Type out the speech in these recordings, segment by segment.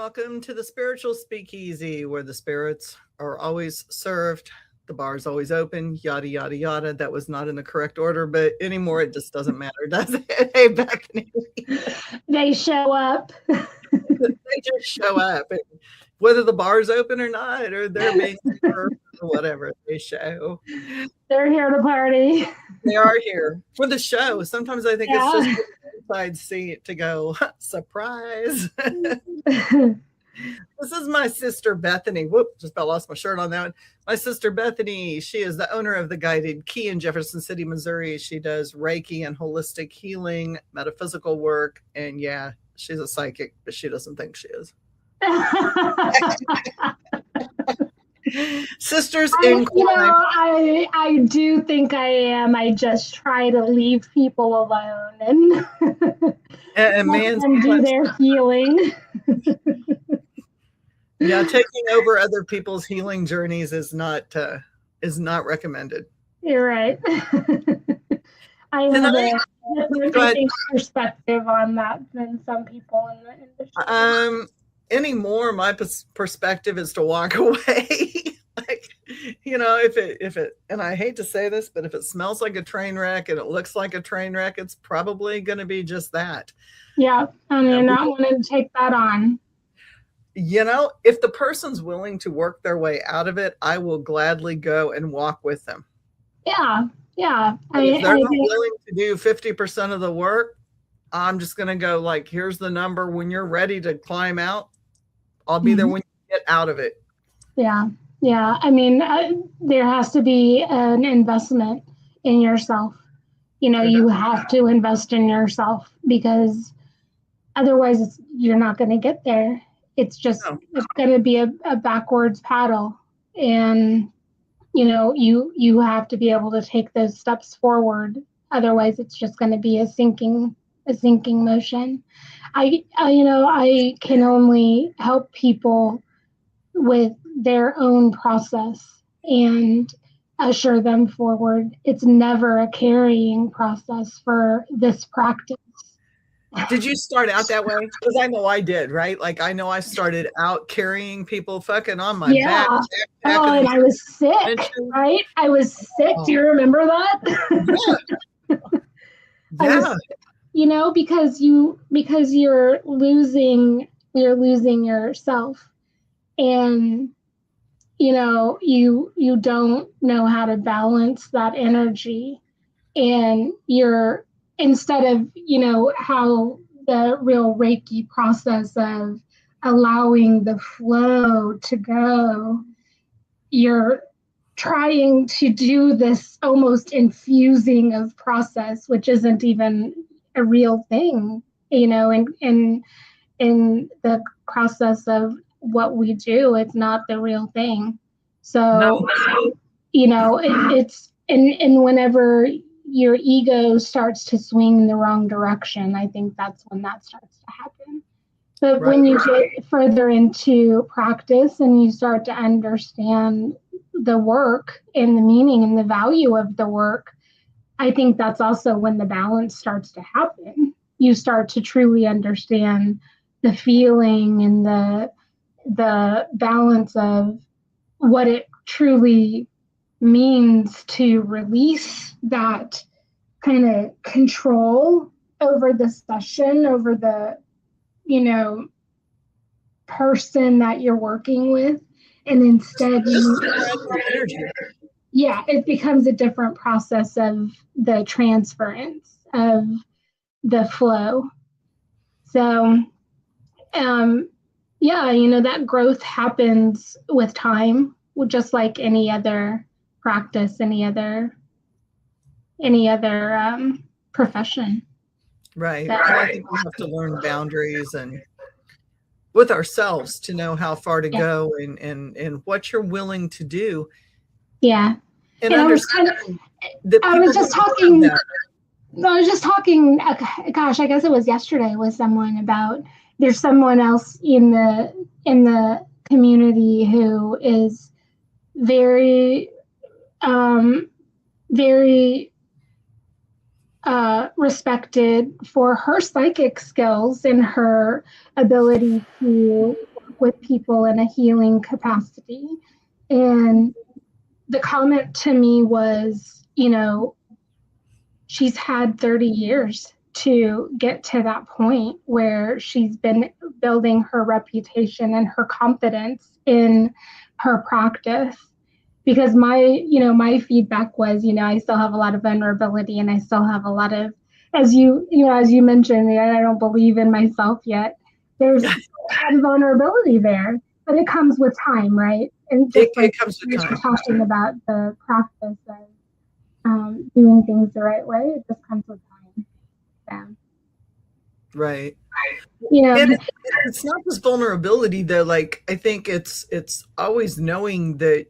welcome to the Spiritual Speakeasy, where the spirits are always served, the bar's always open, yada, yada, yada. That was not in the correct order, but anymore it just doesn't matter, does it? Hey, Bethany. They show up. They just show up. And whether the bar's open or not, or they're being served or whatever, they show. They're here to party. They are here for the show. Sometimes I think it's just an inside seat to go, surprise. This is my sister Bethany. Whoop, just about lost my shirt on that one. My sister Bethany, she is the owner of the Guided Key in Jefferson City, Missouri. She does Reiki and holistic healing, metaphysical work, and yeah, she's a psychic, but she doesn't think she is. Sisters in crime. I do think I am. I just try to leave people alone and let them do their healing. Yeah, taking over other people's healing journeys is not recommended. You're right. I have a different perspective on that than some people in the industry. Anymore, my perspective is to walk away. Like, if it, and I hate to say this, but if it smells like a train wreck and it looks like a train wreck, it's probably going to be just that. Yeah, and you're not wanting to take that on. If the person's willing to work their way out of it, I will gladly go and walk with them. Yeah. If they're not willing to do 50% of the work, I'm just going to go like, here's the number. When you're ready to climb out, I'll be there when you get out of it. Yeah. I mean, there has to be an investment in yourself. You have to invest in yourself because otherwise you're not going to get there. It's just, It's going to be a backwards paddle. And, you have to be able to take those steps forward. Otherwise it's just going to be a sinking motion. I can only help people with their own process and usher them forward. It's never a carrying process for this practice. Did you start out that way? Because I know I did, right? Like I know I started out carrying people fucking on my back. And I was sick, right? I was sick. Do you remember that? Yeah. Because you're losing yourself, and you don't know how to balance that energy, and you're instead of how the real Reiki process of allowing the flow to go, you're trying to do this almost infusing of process, which isn't even a real thing, in the process of what we do. It's not the real thing. So, it's, and whenever your ego starts to swing in the wrong direction, I think that's when that starts to happen. But when you get further into practice and you start to understand the work and the meaning and the value of the work, I think that's also when the balance starts to happen. You start to truly understand the feeling and the balance of what it truly means to release that kind of control over the session, over the person that you're working with, and instead it becomes a different process of the transference of the flow. So that growth happens with time, just like any other practice, any other profession. Right. I think we have to learn boundaries and with ourselves to know how far to go and what you're willing to do. Yeah. And understand I was just talking, gosh, I guess it was yesterday with someone about, there's someone else in the community who is very, very respected for her psychic skills and her ability to with people in a healing capacity. And the comment to me was, she's had 30 years to get to that point where she's been building her reputation and her confidence in her practice. Because my feedback was, I still have a lot of vulnerability, and I still have a lot of, as you mentioned, I don't believe in myself yet. There's a lot of vulnerability there, but it comes with time, right? And just it comes with time. Talking about the practice of doing things the right way, it just comes with time. Yeah. Right. And it's not just vulnerability though. Like, I think it's always knowing that.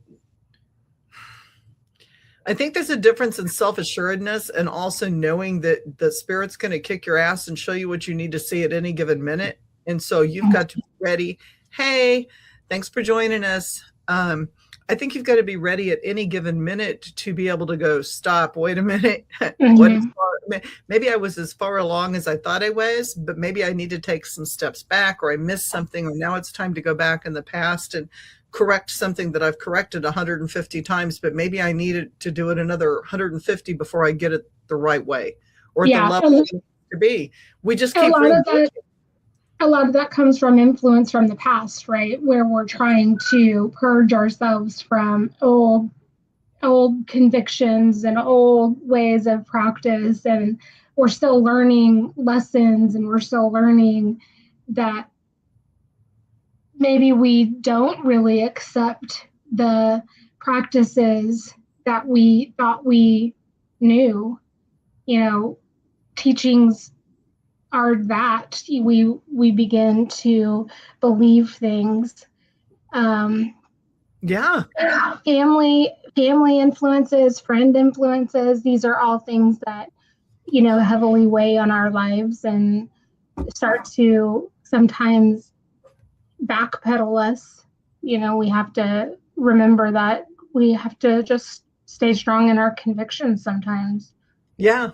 I think there's a difference in self-assuredness and also knowing that the spirit's going to kick your ass and show you what you need to see at any given minute. And so you've got to be ready. Hey, thanks for joining us. I think you've got to be ready at any given minute to be able to go, stop, wait a minute. Maybe I was as far along as I thought I was, but maybe I need to take some steps back, or I missed something, or now it's time to go back in the past and correct something that I've corrected 150 times, but maybe I needed to do it another 150 before I get it the right way, or the level it needs to be. We just keep a lot of that comes from influence from the past, right? Where we're trying to purge ourselves from old convictions and old ways of practice. And we're still learning lessons, and we're still learning that maybe we don't really accept the practices that we thought we knew. Teachings are that we begin to believe things. Family influences, friend influences, these are all things that heavily weigh on our lives and start to sometimes backpedal us. We have to remember that we have to just stay strong in our convictions sometimes. Yeah.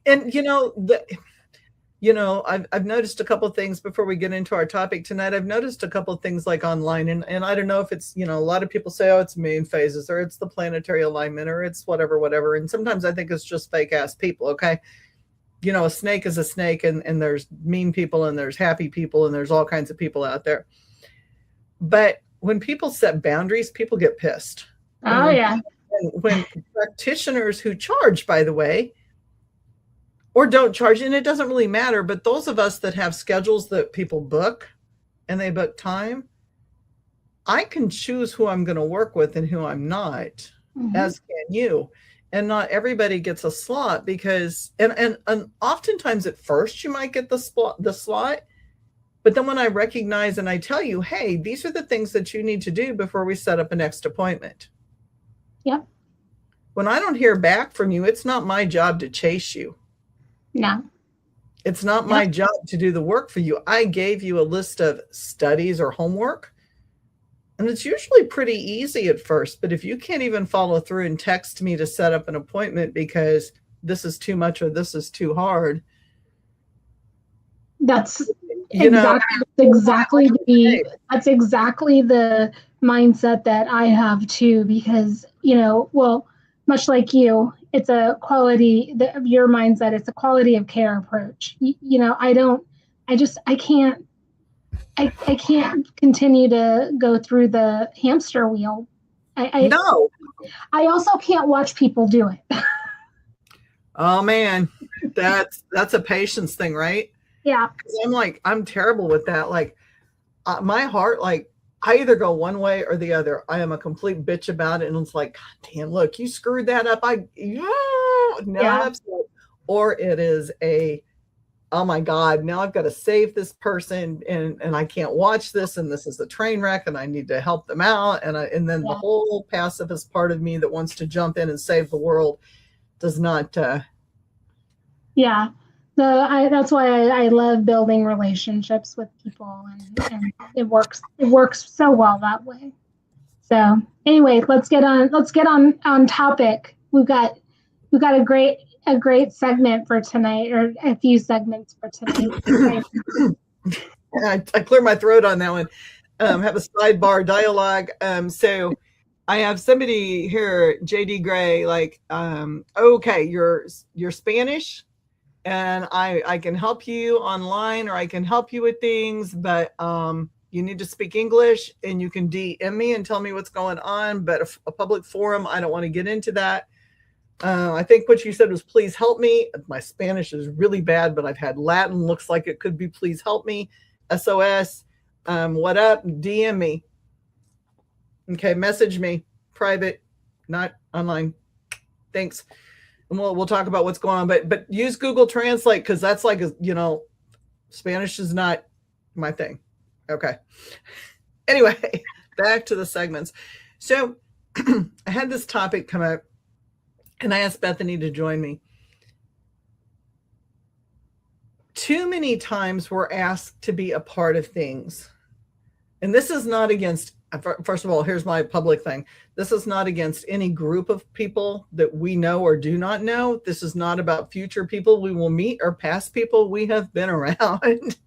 And I've noticed a couple of things before we get into our topic tonight. I've noticed a couple of things like online, and I don't know if it's, a lot of people say, oh, it's moon phases, or it's the planetary alignment, or it's whatever. And sometimes I think it's just fake ass people. Okay. A snake is a snake, and there's mean people, and there's happy people, and there's all kinds of people out there. But when people set boundaries, people get pissed. Oh, yeah. When practitioners who charge, by the way, or don't charge, and it doesn't really matter, but those of us that have schedules that people book and they book time, I can choose who I'm going to work with and who I'm not, as can you. And not everybody gets a slot, because, and oftentimes at first you might get the slot, but then when I recognize and I tell you, hey, these are the things that you need to do before we set up a next appointment. Yep. When I don't hear back from you, it's not my job to chase you. No. It's not my job to do the work for you. I gave you a list of studies or homework, and it's usually pretty easy at first. But if you can't even follow through and text me to set up an appointment because this is too much or this is too hard. That's exactly the mindset that I have too, because, much like you, it's a quality of your mindset. It's a quality of care approach. I can't continue to go through the hamster wheel. I also can't watch people do it. Oh man, that's a patience thing, right? Yeah. I'm terrible with that. My heart, I either go one way or the other. I am a complete bitch about it. And it's like, God damn, look, you screwed that up. I'm upset. Or it is oh my God, now I've got to save this person and I can't watch this. And this is a train wreck and I need to help them out. And then the whole pacifist part of me that wants to jump in and save the world does not. Yeah. That's why I love building relationships with people, and it works so well that way. So anyway, let's get on topic. We've got a great segment for tonight, or a few segments for tonight. I clear my throat on that one. Have a sidebar dialogue. So I have somebody here, JD Gray, like, okay, you're Spanish, and I can help you online, or I can help you with things, but you need to speak English, and you can DM me and tell me what's going on. But a public forum, I don't want to get into that. I think what you said was, please help me. My Spanish is really bad, but I've had Latin. Looks like it could be, please help me. SOS. What up? DM me. Okay, message me. Private, not online. Thanks. And we'll talk about what's going on. But use Google Translate, because that's like, Spanish is not my thing. Okay. Anyway, back to the segments. So I had this topic come up, and I asked Bethany to join me. Too many times we're asked to be a part of things. And this is not against, first of all, here's my public thing. This is not against any group of people that we know or do not know. This is not about future people we will meet or past people we have been around.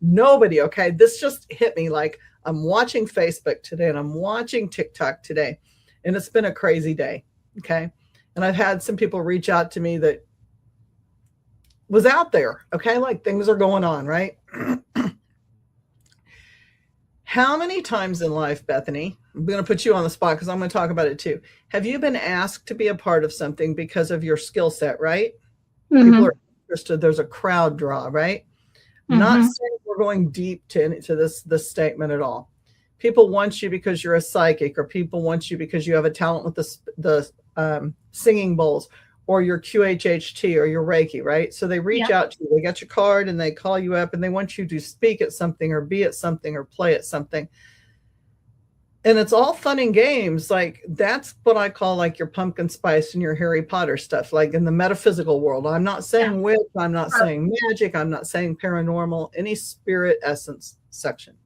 Nobody, okay? This just hit me like I'm watching Facebook today, and I'm watching TikTok today, and it's been a crazy day, okay? And I've had some people reach out to me that was out there, okay? Like, things are going on, right? How many times in life, Bethany, I'm going to put you on the spot because I'm going to talk about it too. Have you been asked to be a part of something because of your skill set, right? Mm-hmm. People are interested. There's a crowd draw, right? Mm-hmm. Not saying we're going deep to this statement at all. People want you because you're a psychic, or people want you because you have a talent with the singing bowls, or your QHHT, or your Reiki, right? So they reach out to you, they get your card, and they call you up, and they want you to speak at something, or be at something, or play at something. And it's all fun and games. Like, that's what I call like your pumpkin spice and your Harry Potter stuff, like in the metaphysical world. I'm not saying witch, I'm not saying magic, I'm not saying paranormal, any spirit essence section.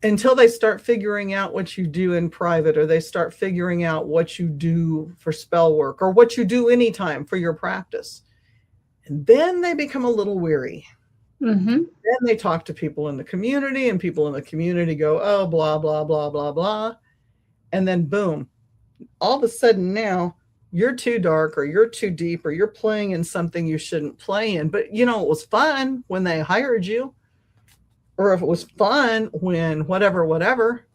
Until they start figuring out what you do in private, or they start figuring out what you do for spell work, or what you do anytime for your practice. And then they become a little weary. Mm-hmm. Then they talk to people in the community, and people in the community go, oh, blah, blah, blah, blah, blah. And then boom, all of a sudden now you're too dark, or you're too deep, or you're playing in something you shouldn't play in. But it was fun when they hired you. Or if it was fun when whatever.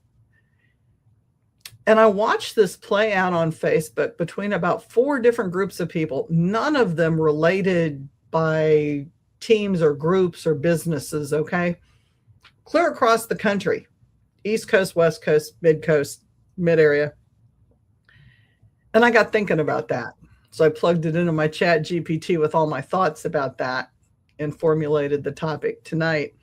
And I watched this play out on Facebook between about 4 different groups of people, none of them related by teams or groups or businesses, okay? Clear across the country, East Coast, West Coast, mid area. And I got thinking about that. So I plugged it into my chat GPT with all my thoughts about that, and formulated the topic tonight,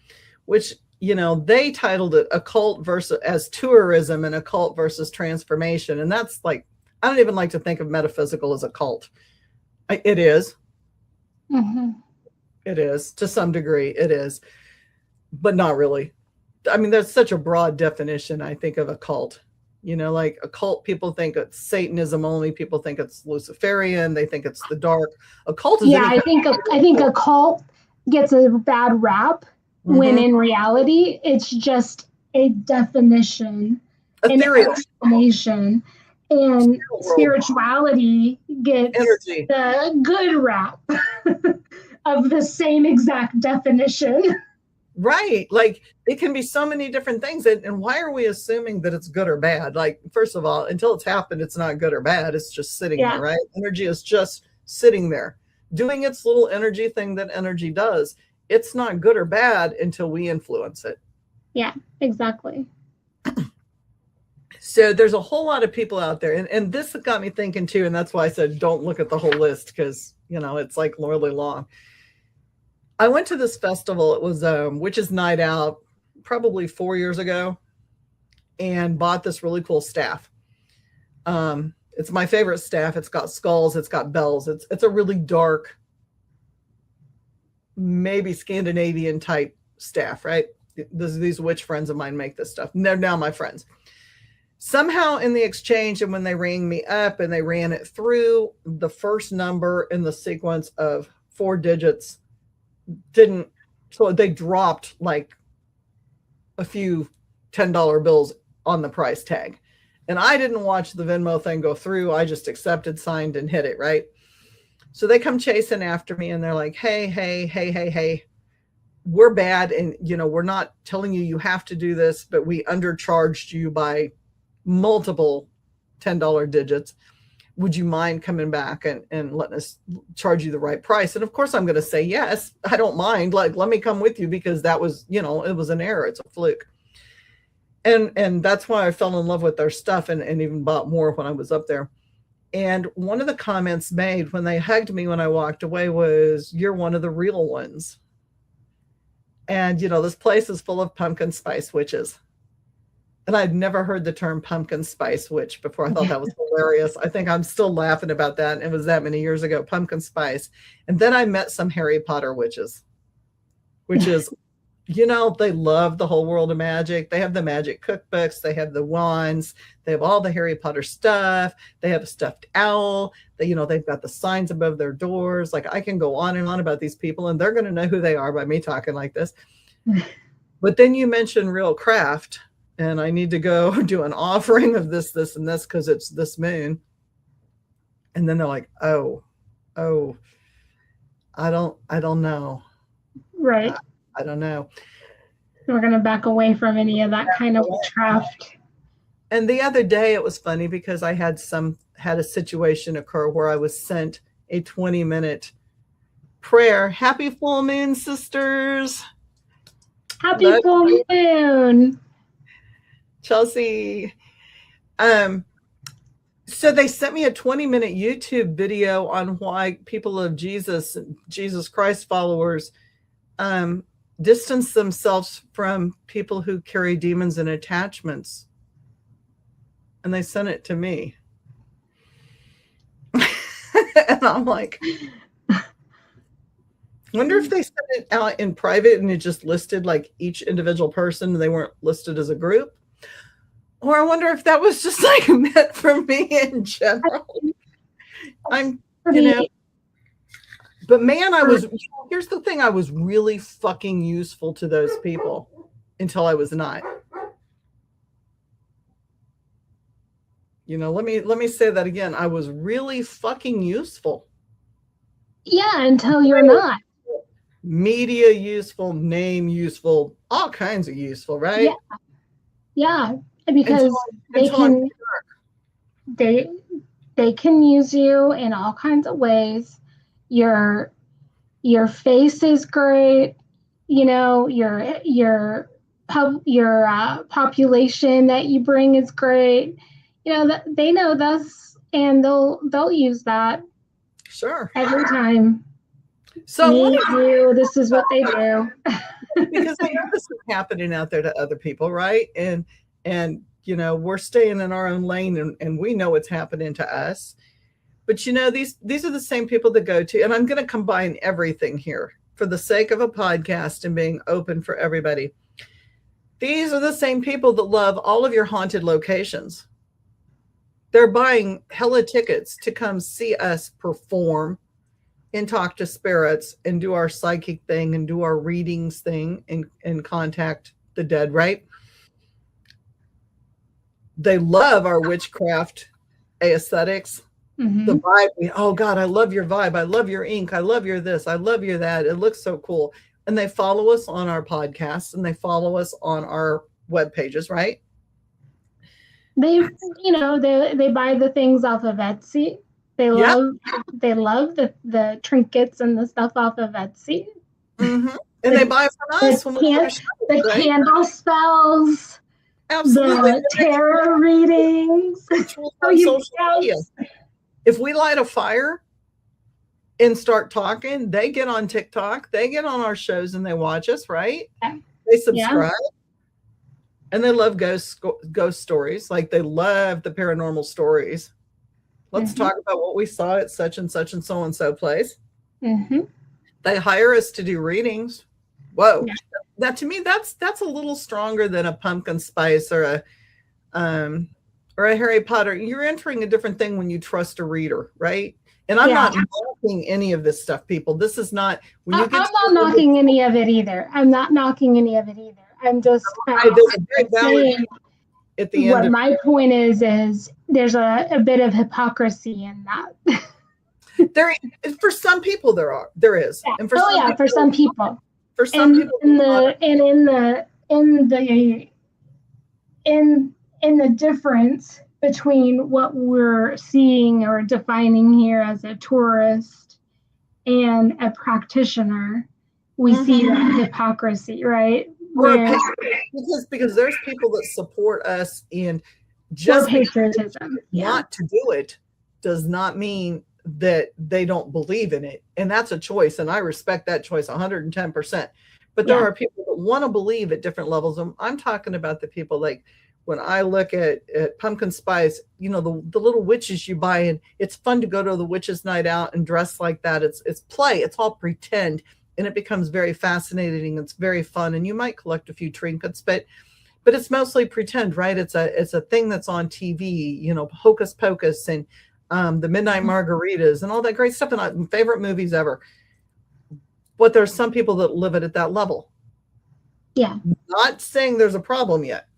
which, they titled it occult versus as tourism, and occult versus transformation. And that's like, I don't even like to think of metaphysical as a cult. It is. Mm-hmm. It is, to some degree, it is, but not really. I mean, there's such a broad definition, I think, of a cult. Like a cult, people think it's Satanism only. People think it's Luciferian. They think it's the dark. A cult is I think a cult gets a bad rap. Mm-hmm. When in reality, it's just a definition, an explanation, and spirituality gets energy. The good rap of the same exact definition. Right. Like, it can be so many different things. And why are we assuming that it's good or bad? Like, first of all, until it's happened, it's not good or bad. It's just sitting there, right? Energy is just sitting there, doing its little energy thing that energy does. It's not good or bad until we influence it. Yeah, exactly. So there's a whole lot of people out there. And this got me thinking too. And that's why I said, don't look at the whole list, because, it's like really long. I went to this festival. It was Witches Night Out, probably 4 years ago, and bought this really cool staff. It's my favorite staff. It's got skulls. It's got bells. It's a really dark, maybe Scandinavian type staff, right? These witch friends of mine make this stuff. And they're now my friends. Somehow in the exchange, and when they rang me up and they ran it through, the first number in the sequence of 4 digits didn't So they dropped like a few $10 bills on the price tag. And I didn't watch the Venmo thing go through. I just accepted, signed, and hit it, right? So they come chasing after me and they're like, hey, we're bad. And, we're not telling you have to do this, but we undercharged you by multiple $10 digits. Would you mind coming back and letting us charge you the right price? And of course I'm going to say, yes, I don't mind. Like, let me come with you because that was, it was an error. It's a fluke. And that's why I fell in love with their stuff and even bought more when I was up there. And one of the comments made when they hugged me when I walked away was, you're one of the real ones. And, this place is full of pumpkin spice witches. And I'd never heard the term pumpkin spice witch before. I thought that was hilarious. I think I'm still laughing about that. It was that many years ago, pumpkin spice. And then I met some Harry Potter witches, which is, they love the whole world of magic. They have the magic cookbooks. They have the wands. They have all the Harry Potter stuff. They have a stuffed owl. They've got the signs above their doors. Like, I can go on and on about these people, and they're going to know who they are by me talking like this. But then you mentioned real craft, and I need to go do an offering of this, and this, because it's this moon. And then they're like, oh, I don't know. Right. I don't know. We're going to back away from any of that kind of witchcraft. And the other day it was funny because I had a situation occur where I was sent a 20-minute prayer. Happy full moon, sisters. Happy full moon. Chelsea. So they sent me a 20-minute YouTube video on why people of Jesus Christ followers, distance themselves from people who carry demons and attachments. And they sent it to me. And I'm like, wonder if they sent it out in private and it just listed like each individual person and they weren't listed as a group. Or I wonder if that was just like meant for me in general. But man, here's the thing. I was really fucking useful to those people until I was not. Let me say that again. I was really fucking useful. Yeah, until you're not. Media useful, name useful, all kinds of useful, right? Yeah, because they can use you in all kinds of ways. Your face is great, your population that you bring is great. They know this, and they'll use that. Sure. Every time. So this is what they do. Because I know this is happening out there to other people, right? And we're staying in our own lane, and we know what's happening to us. But these are the same people that go to, and I'm going to combine everything here for the sake of a podcast and being open for everybody. These are the same people that love all of your haunted locations. They're buying hella tickets to come see us perform and talk to spirits and do our psychic thing and do our readings thing and contact the dead, right? They love our witchcraft aesthetics. Mm-hmm. The vibe. Oh God, I love your vibe. I love your ink. I love your this. I love your that. It looks so cool. And they follow us on our podcasts and they follow us on our web pages, right? They buy the things off of Etsy. They love the trinkets and the stuff off of Etsy. Mm-hmm. And they buy from us the candle spells. Absolutely. The tarot readings. Social media. If we light a fire and start talking, they get on TikTok, they get on our shows and they watch us, right? Yeah. They subscribe. Yeah. And they love ghost stories. Like they love the paranormal stories. Let's talk about what we saw at such and so place. Mm-hmm. They hire us to do readings. Whoa. Yeah. That to me, that's a little stronger than a pumpkin spice or a Harry Potter. You're entering a different thing when you trust a reader, right? And I'm Yeah. not knocking any of this stuff, people. This is not when you get. I'm not knocking any of it either. I'm not knocking any of it either. I'm just there's a big balance saying at the end. What my point is there's a bit of hypocrisy in that. There, for some people, there is, Yeah. and for for some people. For some people, in the difference between what we're seeing or defining here as a tourist and a practitioner, we see that hypocrisy, right? Because there's people that support us, and just patriotism, want to do it does not mean that they don't believe in it, and that's a choice, and I respect that choice 110%. But there are people that want to believe at different levels. And I'm talking about the people like when I look at pumpkin spice, you know, the little witches you buy, and it's fun to go to the witches' night out and dress like that. It's play. It's all pretend, and it becomes very fascinating. It's very fun, and you might collect a few trinkets, but it's mostly pretend, right? It's a thing that's on TV, you know, Hocus Pocus and the Midnight Margaritas and all that great stuff. And my favorite movies ever. But there's some people that live it at that level. Yeah. Not saying there's a problem yet.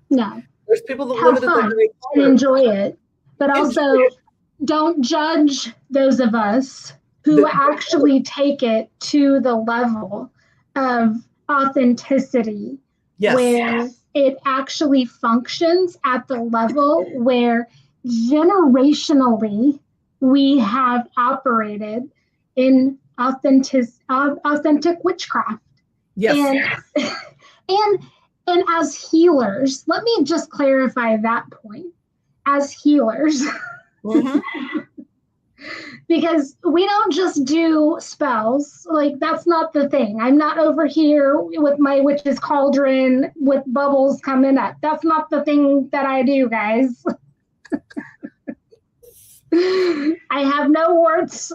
No. There's people that live it at that great and enjoy it. But also don't judge those of us who actually take it to the level of authenticity. Yes. Where it actually functions at the level where generationally we have operated in authentic witchcraft. Yes. And as healers, let me just clarify that point. As healers, because we don't just do spells. Like, that's not the thing. I'm not over here with my witch's cauldron with bubbles coming up. That's not the thing that I do, guys. I have no warts.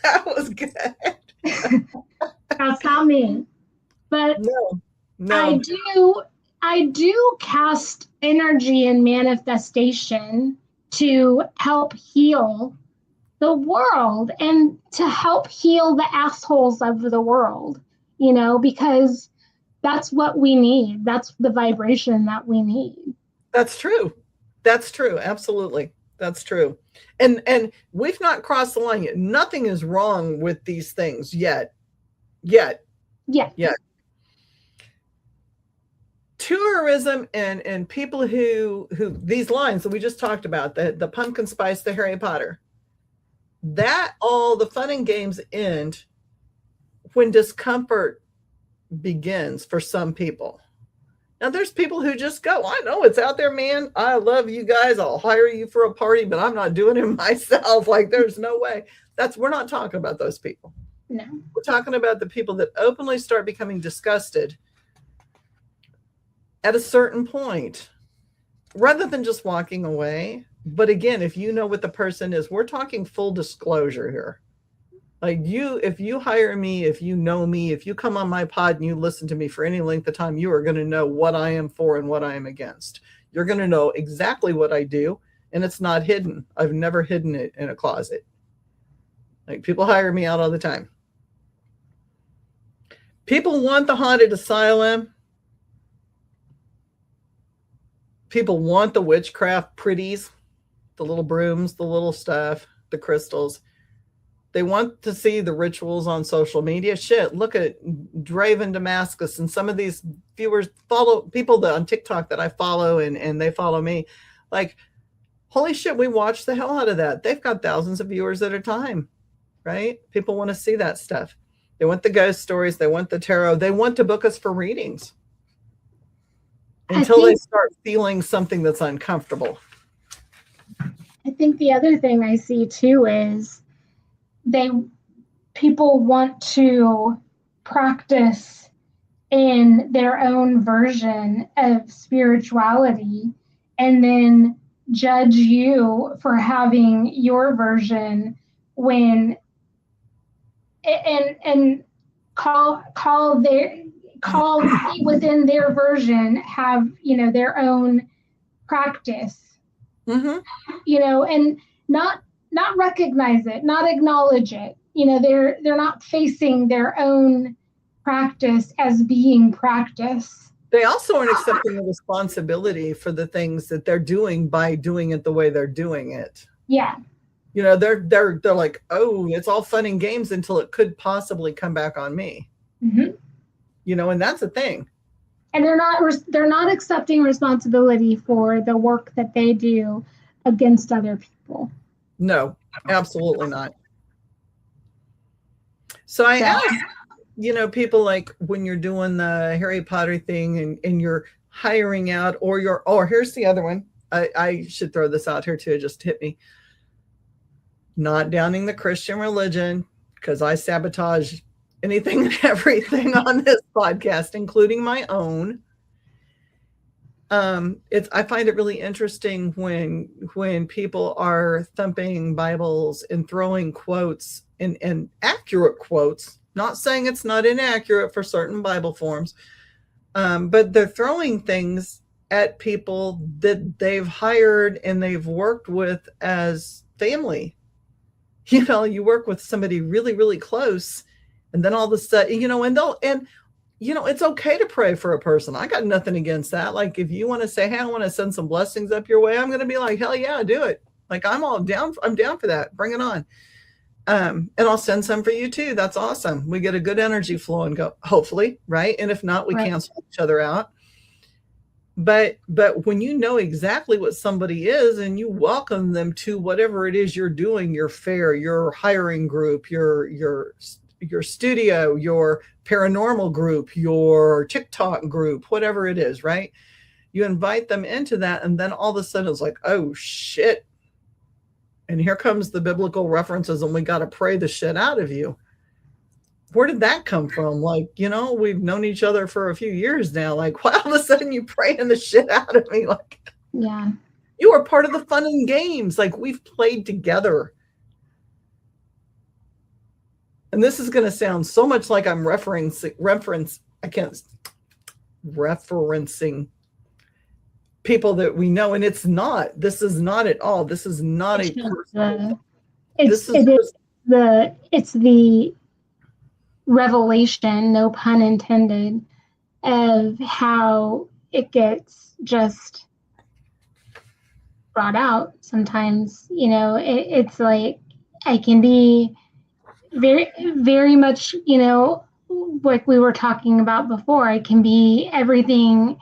That was good. That's not me. But no. I do cast energy and manifestation to help heal the world and to help heal the assholes of the world, you know, because that's what we need. That's the vibration that we need. That's true. That's true. Absolutely. That's true. And we've not crossed the line yet. Nothing is wrong with these things yet. Tourism and people who these lines that we just talked about, the pumpkin spice, the Harry Potter, that all the fun and games end when discomfort begins for some people. Now there's people who just go, I know it's out there, man. I love you guys. I'll hire you for a party, but I'm not doing it myself. Like, there's no way. We're not talking about those people. No. We're talking about the people that openly start becoming disgusted at a certain point, rather than just walking away. But again, if you know what the person is, we're talking full disclosure here. Like, if you hire me, if you know me, if you come on my pod and you listen to me for any length of time, you are going to know what I am for and what I am against. You're going to know exactly what I do, and it's not hidden. I've never hidden it in a closet. Like, people hire me out all the time. People want the haunted asylum. People want the witchcraft pretties, the little brooms, the little stuff, the crystals. They want to see the rituals on social media. Shit, look at Draven Damascus, and some of these viewers follow people on TikTok that I follow, and they follow me. Like, holy shit, we watch the hell out of that. They've got thousands of viewers at a time, right? People want to see that stuff. They want the ghost stories. They want the tarot. They want to book us for readings until they start feeling something that's uncomfortable. I think the other thing I see too is people want to practice in their own version of spirituality and then judge you for having your version when and call within their version have, you know, their own practice, Mm-hmm. and not recognize it, not acknowledge it. They're not facing their own practice as being practice. They also aren't accepting the responsibility for the things that they're doing by doing it the way they're doing it. Yeah. They're like, oh, it's all fun and games until it could possibly come back on me. Mm-hmm. And that's the thing. And they're not accepting responsibility for the work that they do against other people. No, absolutely not. So I ask, people, like, when you're doing the Harry Potter thing and you're hiring out, or here's the other one. I should throw this out here too. It just hit me. Not downing the Christian religion, because I sabotage anything and everything on this podcast, including my own. I find it really interesting when people are thumping Bibles and throwing quotes and accurate quotes, not saying it's not inaccurate for certain Bible forms, but they're throwing things at people that they've hired and they've worked with as family. You work with somebody really, really close, and then all of a sudden, it's okay to pray for a person. I got nothing against that. Like, if you want to say, hey, I want to send some blessings up your way, I'm going to be like, hell yeah, do it. Like, I'm down for that. Bring it on. And I'll send some for you too. That's awesome. We get a good energy flow and go, hopefully, right? And if not, we cancel each other out. But when you know exactly what somebody is and you welcome them to whatever it is you're doing, your fair, your hiring group, your studio, your paranormal group, your TikTok group, whatever it is, right? You invite them into that, and then all of a sudden it's like, oh shit. And here comes the biblical references, and we got to pray the shit out of you. Where did that come from? Like, we've known each other for a few years now. Like, why all of a sudden you praying the shit out of me? Like, yeah, you are part of the fun and games. Like, we've played together. And this is going to sound so much like I'm referencing people that we know, and it's not. This is not at all. This is not it's the revelation, no pun intended, of how it gets just brought out sometimes. It's like I can be very, very much, like we were talking about before, I can be everything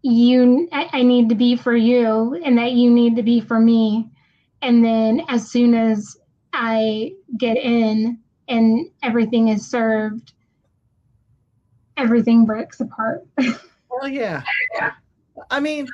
I need to be for you, and that you need to be for me. And then as soon as I get in and everything is served, everything breaks apart. Oh yeah. I mean,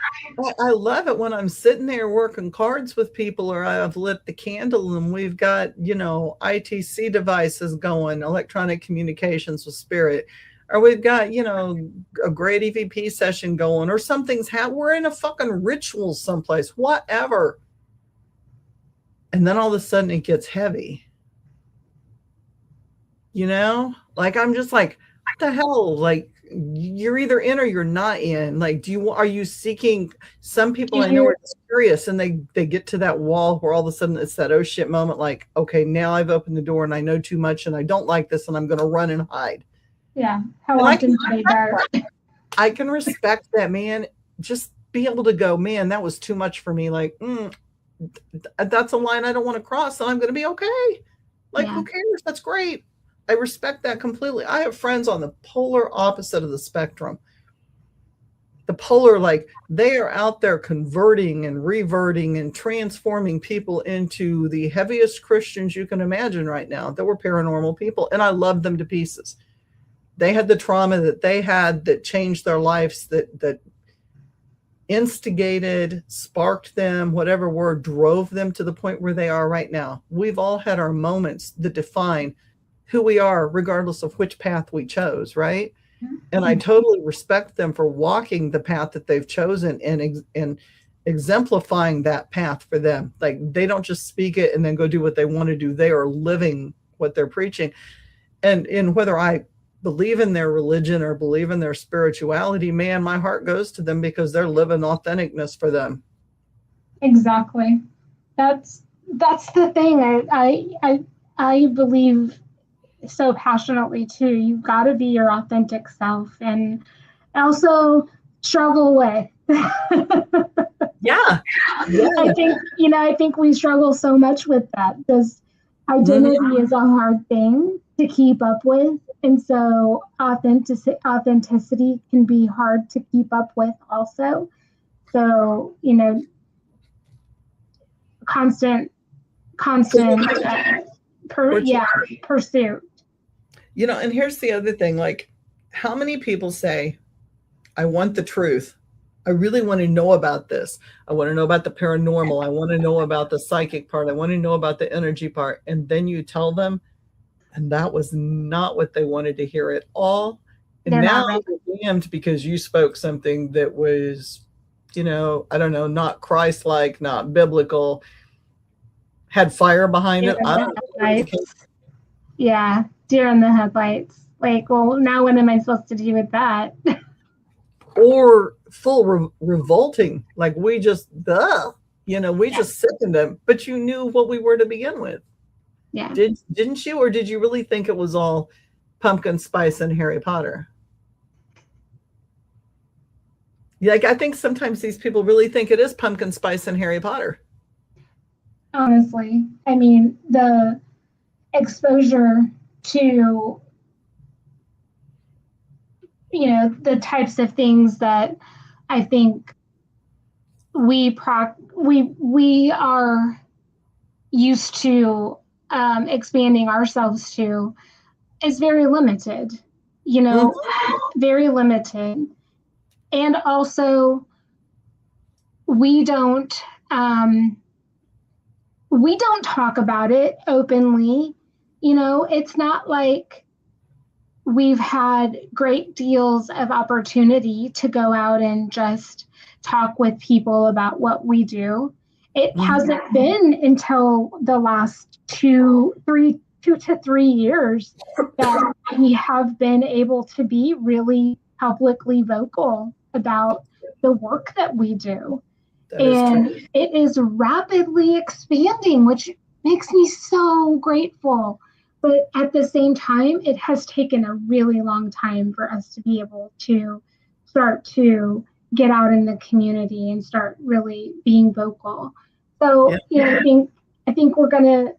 I love it when I'm sitting there working cards with people, or I've lit the candle and we've got, ITC devices going, electronic communications with spirit, or we've got, a great EVP session going, or something's we're in a fucking ritual someplace, whatever. And then all of a sudden it gets heavy. Like, I'm just like, what the hell? Like, you're either in or you're not in. Like, are you seeking? Some people I know are curious, and they get to that wall where all of a sudden it's that oh shit moment. Like, okay, now I've opened the door and I know too much and I don't like this and I'm going to run and hide. Yeah. How often do they die? I can respect that, man. Just be able to go, man, that was too much for me. Like, that's a line I don't want to cross, and I'm going to be okay. Like, who cares? That's great. I respect that completely. I have friends on the polar opposite of the spectrum. The polar, like, they are out there converting and reverting and transforming people into the heaviest Christians you can imagine right now. That were paranormal people, and I love them to pieces. They had the trauma that they had that changed their lives, that instigated, sparked them, whatever word, drove them to the point where they are right now. We've all had our moments that define who we are, regardless of which path we chose, right? Mm-hmm. And I totally respect them for walking the path that they've chosen and exemplifying that path for them. Like, they don't just speak it and then go do what they want to do. They are living what they're preaching. And whether I believe in their religion or believe in their spirituality, man, my heart goes to them because they're living authenticness for them. Exactly. That's the thing. I believe so passionately too. You've got to be your authentic self and also struggle with. Yeah. I Yeah. think, I think we struggle so much with that because Mhm. identity is a hard thing to keep up with. And so authenticity can be hard to keep up with also. So, constant, constant, Fortunately, pursuit. and here's the other thing, like, how many people say, I want the truth. I really want to know about this. I want to know about the paranormal. I want to know about the psychic part. I want to know about the energy part. And then you tell them, and that was not what they wanted to hear at all. And They're now not ready. you're damned because you spoke something that was, I don't know, not Christ-like, not biblical, had fire behind Deer it. in I the don't know. headlights. Yeah, deer in the headlights. Like, well, now what am I supposed to do with that? Or full revolting, like we just, we Yeah, just sickened them. But you knew what we were to begin with. yeah. Didn't you, or did you really think it was all pumpkin spice and Harry Potter? Yeah, like I think sometimes these people really think it is pumpkin spice and Harry Potter. Honestly, I mean, the exposure to, the types of things that I think we are used to expanding ourselves to is very limited. You Mhm. know, very limited, and also we don't um, we don't talk about it openly. It's not like we've had great deals of opportunity to go out and just talk with people about what we do. It Mhm. hasn't been until the last 2 to 3 years that we have been able to be really publicly vocal about the work that we do. That is true. And it is rapidly expanding, which makes me so grateful. But at the same time, it has taken a really long time for us to be able to start to get out in the community and start really being vocal. Yeah. So, I think we're going to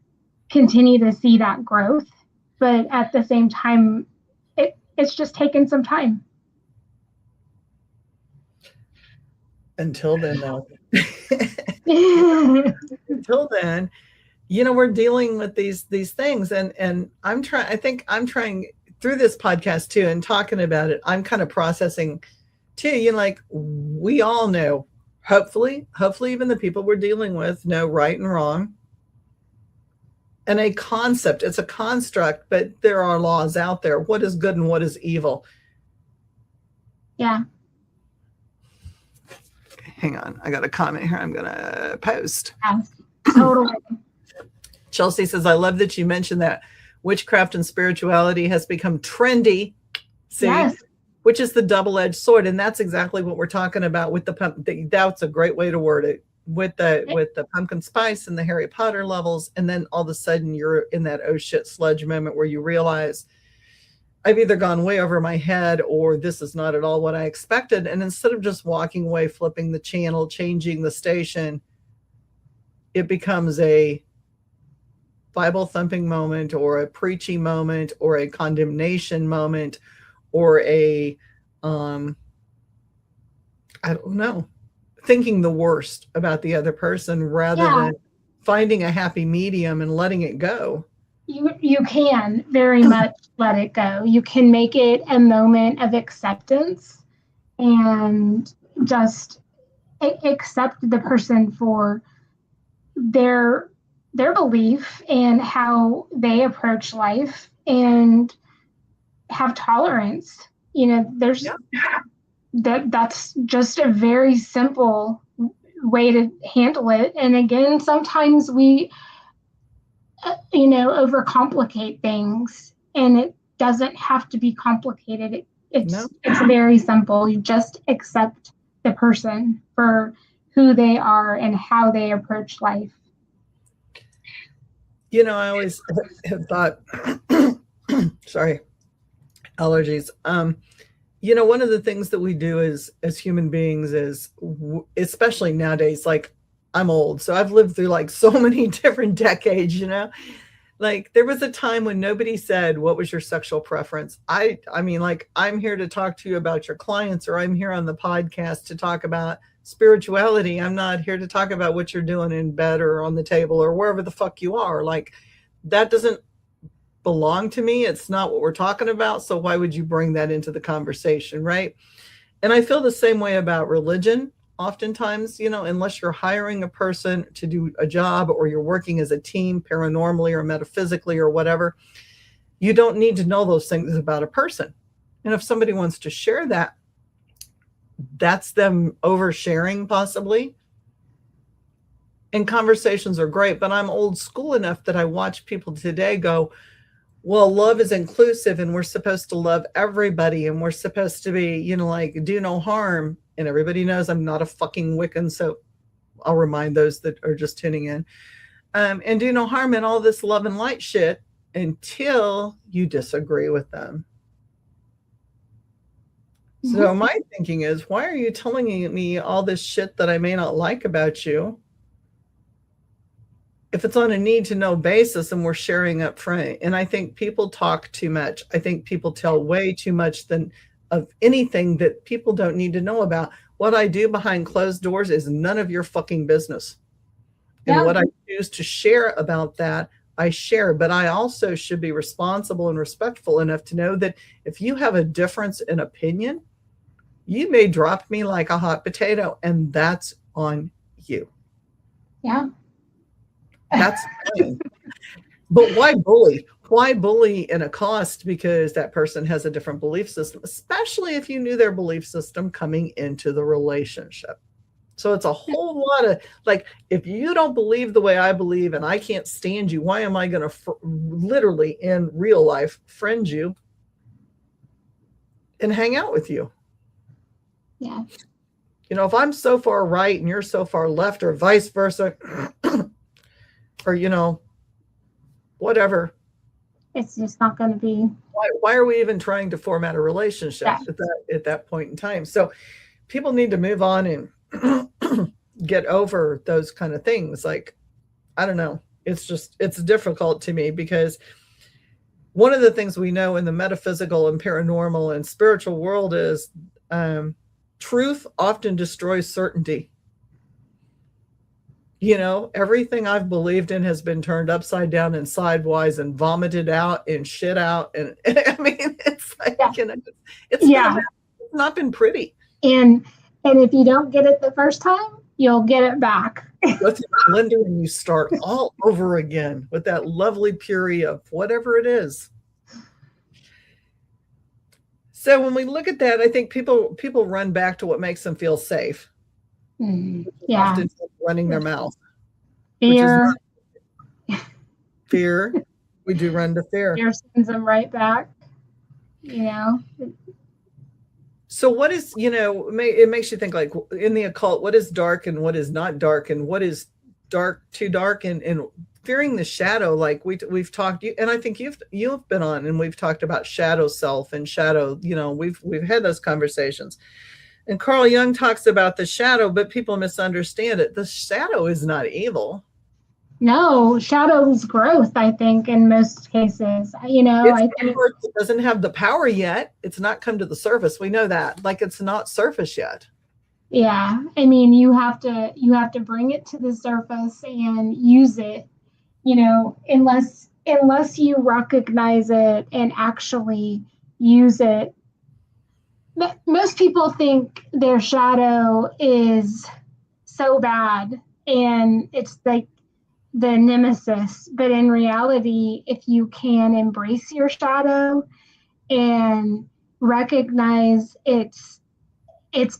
continue to see that growth, but at the same time, it's just taken some time. Until then, though. Yeah. Until then, we're dealing with these things, and I think I'm trying through this podcast too, and talking about it, I'm kind of processing too. Like, we all know, hopefully even the people we're dealing with know right and wrong. And a concept, it's a construct, but there are laws out there. What is good and what is evil? Hang on, I got a comment here I'm gonna post. Totally. Chelsea says, I love that you mentioned that witchcraft and spirituality has become trendy. See, Yes. which is the double-edged sword. And that's exactly what we're talking about with the pumpkin. That's a great way to word it. With the pumpkin spice and the Harry Potter levels. And then all of a sudden you're in that oh shit sludge moment where you realize I've either gone way over my head or this is not at all what I expected. And instead of just walking away, flipping the channel, changing the station, it becomes a Bible thumping moment or a preachy moment or a condemnation moment or a I don't know, thinking the worst about the other person rather Yeah. than finding a happy medium and letting it go. You can very much let it go. You can make it a moment of acceptance and just accept the person for their their belief and how they approach life and have tolerance. There's Yeah. that's just a very simple way to handle it. And again, sometimes we overcomplicate things, and it doesn't have to be complicated. No. It's very simple. You just accept the person for who they are and how they approach life. You know, I always have thought, sorry, allergies. You know, one of the things that we do as human beings is, especially nowadays, like I'm old, so I've lived through like so many different decades, you know. Like there was a time when nobody said what was your sexual preference. I mean, like I'm here to talk to you about your clients, or I'm here on the podcast to talk about spirituality. I'm not here to talk about what you're doing in bed or on the table or wherever the fuck you are. Like that doesn't belong to me. It's not what we're talking about. So why would you bring that into the conversation, right? And I feel the same way about religion. Oftentimes, you know, unless you're hiring a person to do a job or you're working as a team paranormally or metaphysically or whatever, you don't need to know those things about a person. And if somebody wants to share that, that's them oversharing possibly. And conversations are great, but I'm old school enough that I watch people today go, well, love is inclusive and we're supposed to love everybody and we're supposed to be, you know, like do no harm. And everybody knows I'm not a fucking Wiccan, so I'll remind those that are just tuning in. And do no harm and all this love and light shit until you disagree with them. So my thinking is, why are you telling me all this shit that I may not like about you? If it's on a need to know basis and we're sharing up front. And I think people talk too much. I think people tell way too much of anything that people don't need to know about. What I do behind closed doors is none of your fucking business. And what I choose to share about that, I share. But I also should be responsible and respectful enough to know that if you have a difference in opinion, you may drop me like a hot potato, and that's on you. Yeah. That's fine. But why bully? Why bully and accost because that person has a different belief system, especially if you knew their belief system coming into the relationship? So it's a whole lot of like, if you don't believe the way I believe and I can't stand you, why am I going to literally in real life friend you and hang out with you? Yeah. You know, if I'm so far right and you're so far left or vice versa, or, you know, whatever. It's just not going to be. Why are we even trying to format a relationship at that point in time? So people need to move on and get over those kind of things. Like, I don't know. It's difficult to me because one of the things we know in the metaphysical and paranormal and spiritual world is truth often destroys certainty. You know, everything I've believed in has been turned upside down and sidewise and vomited out and shit out. And I mean, it's like, you know, it's not been pretty. And if you don't get it the first time, you'll get it back. Go to the blender and you start all over again with that lovely puree of whatever it is. So when we look at that, I think people run back to what makes them feel safe. Often running their mouth. Fear. Fear. We do run to fear. Fear sends them right back. You know. So what is, you know, it makes you think like in the occult, what is dark and what is not dark and what is dark, too dark, and fearing the shadow. Like we've talked, and I think you've been on and we've talked about shadow self and shadow, you know, we've had those conversations. And Carl Jung talks about the shadow, but people misunderstand it. The shadow is not evil. No, shadow is growth, I think, in most cases. You know, I think it doesn't have the power yet. It's not come to the surface. We know that. Like it's not surface yet. Yeah. I mean, you have to bring it to the surface and use it, you know, unless you recognize it and actually use it. Most people think their shadow is so bad and it's like the nemesis. But in reality, if you can embrace your shadow and recognize it's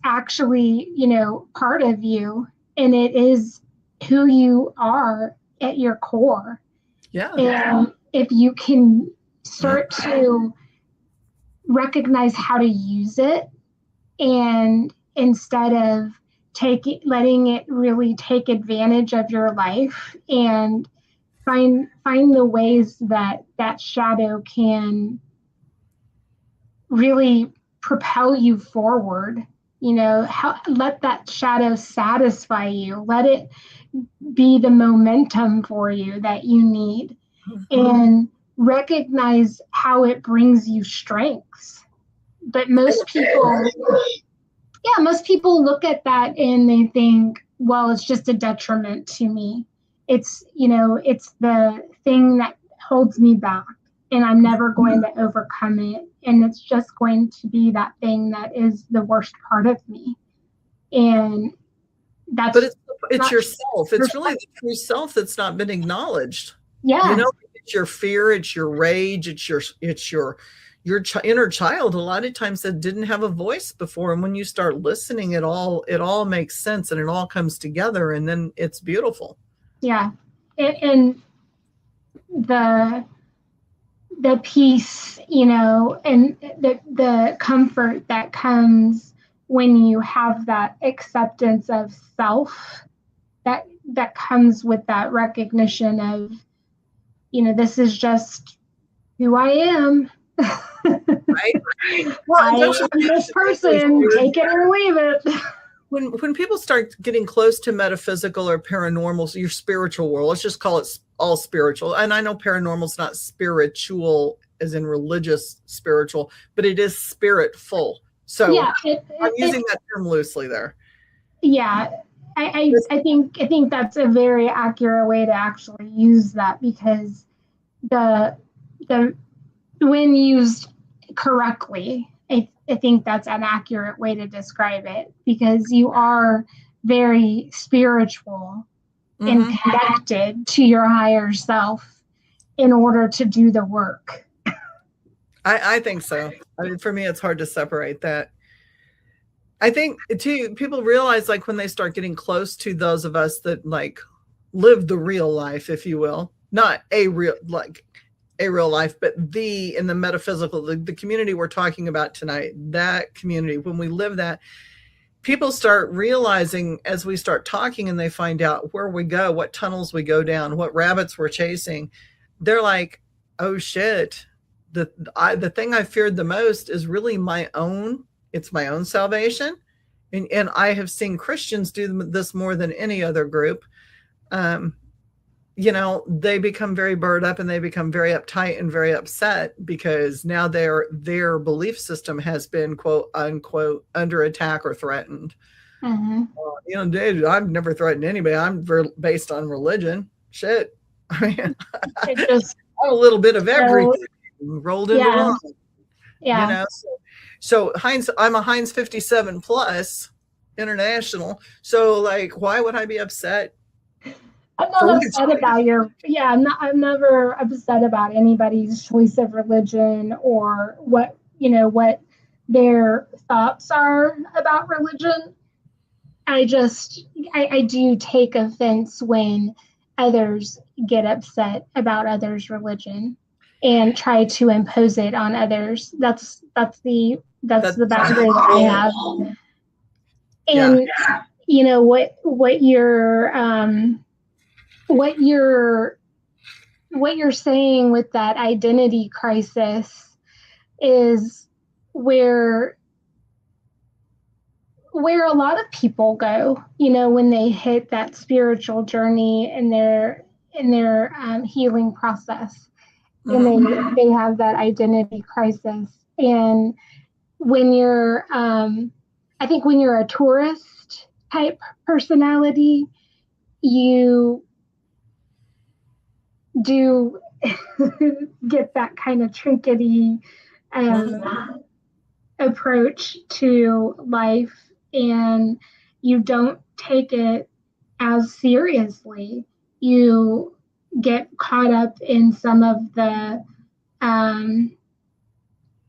actually, you know, part of you and it is who you are at your core. Yeah. And if you can start to recognize how to use it and instead of letting it really take advantage of your life, and find the ways that shadow can really propel you forward. Let that shadow satisfy you. Let it be the momentum for you that you need, and recognize how it brings you strengths. But most people look at that and they think, well, it's just a detriment to me. It's the thing that holds me back, and I'm never going to overcome it. And it's just going to be that thing that is the worst part of me. And but it's yourself. It's really the true self that's not been acknowledged. Yeah. It's your fear, it's your rage, it's your inner child. A lot of times that didn't have a voice before. And when you start listening, it all makes sense, and it all comes together, and then it's beautiful. Yeah. And the peace, and the comfort that comes when you have that acceptance of self, that comes with that recognition of, this is just who I am. Right. Well, I'm this person, take it or leave it. When people start getting close to metaphysical or paranormal, so your spiritual world, let's just call it all spiritual. And I know paranormal is not spiritual as in religious spiritual, but it is spiritful. So yeah, I'm using that term loosely there. Yeah, I think that's a very accurate way to actually use that, because the when used correctly, I think that's an accurate way to describe it, because you are very spiritual and connected to your higher self in order to do the work. I think so. I mean, for me, it's hard to separate that. I think too, people realize, like, when they start getting close to those of us that like live the real life, if you will, not a real life, but in the metaphysical, the community we're talking about tonight, that community, when we live that, people start realizing as we start talking and they find out where we go, what tunnels we go down, what rabbits we're chasing. They're like, oh shit, the thing I feared the most is really my own salvation. And I have seen Christians do this more than any other group. They become very burred up, and they become very uptight and very upset because now their belief system has been, quote unquote, under attack or threatened. Dude, I've never threatened anybody. I'm based on religion. Shit. I mean, I'm a little bit of everything rolled into one. Yeah. So I'm a Heinz 57 plus international. So like, why would I be upset? I'm not upset about I'm never upset about anybody's choice of religion or what their thoughts are about religion. I do take offense when others get upset about others' religion and try to impose it on others. That's the boundary that I have. And what you're saying with that identity crisis is where a lot of people go, when they hit that spiritual journey in their healing process, and they have that identity crisis. And when you're, I think when you're a tourist type personality, you do get that kind of trinkety approach to life, and you don't take it as seriously. You get caught up in some of the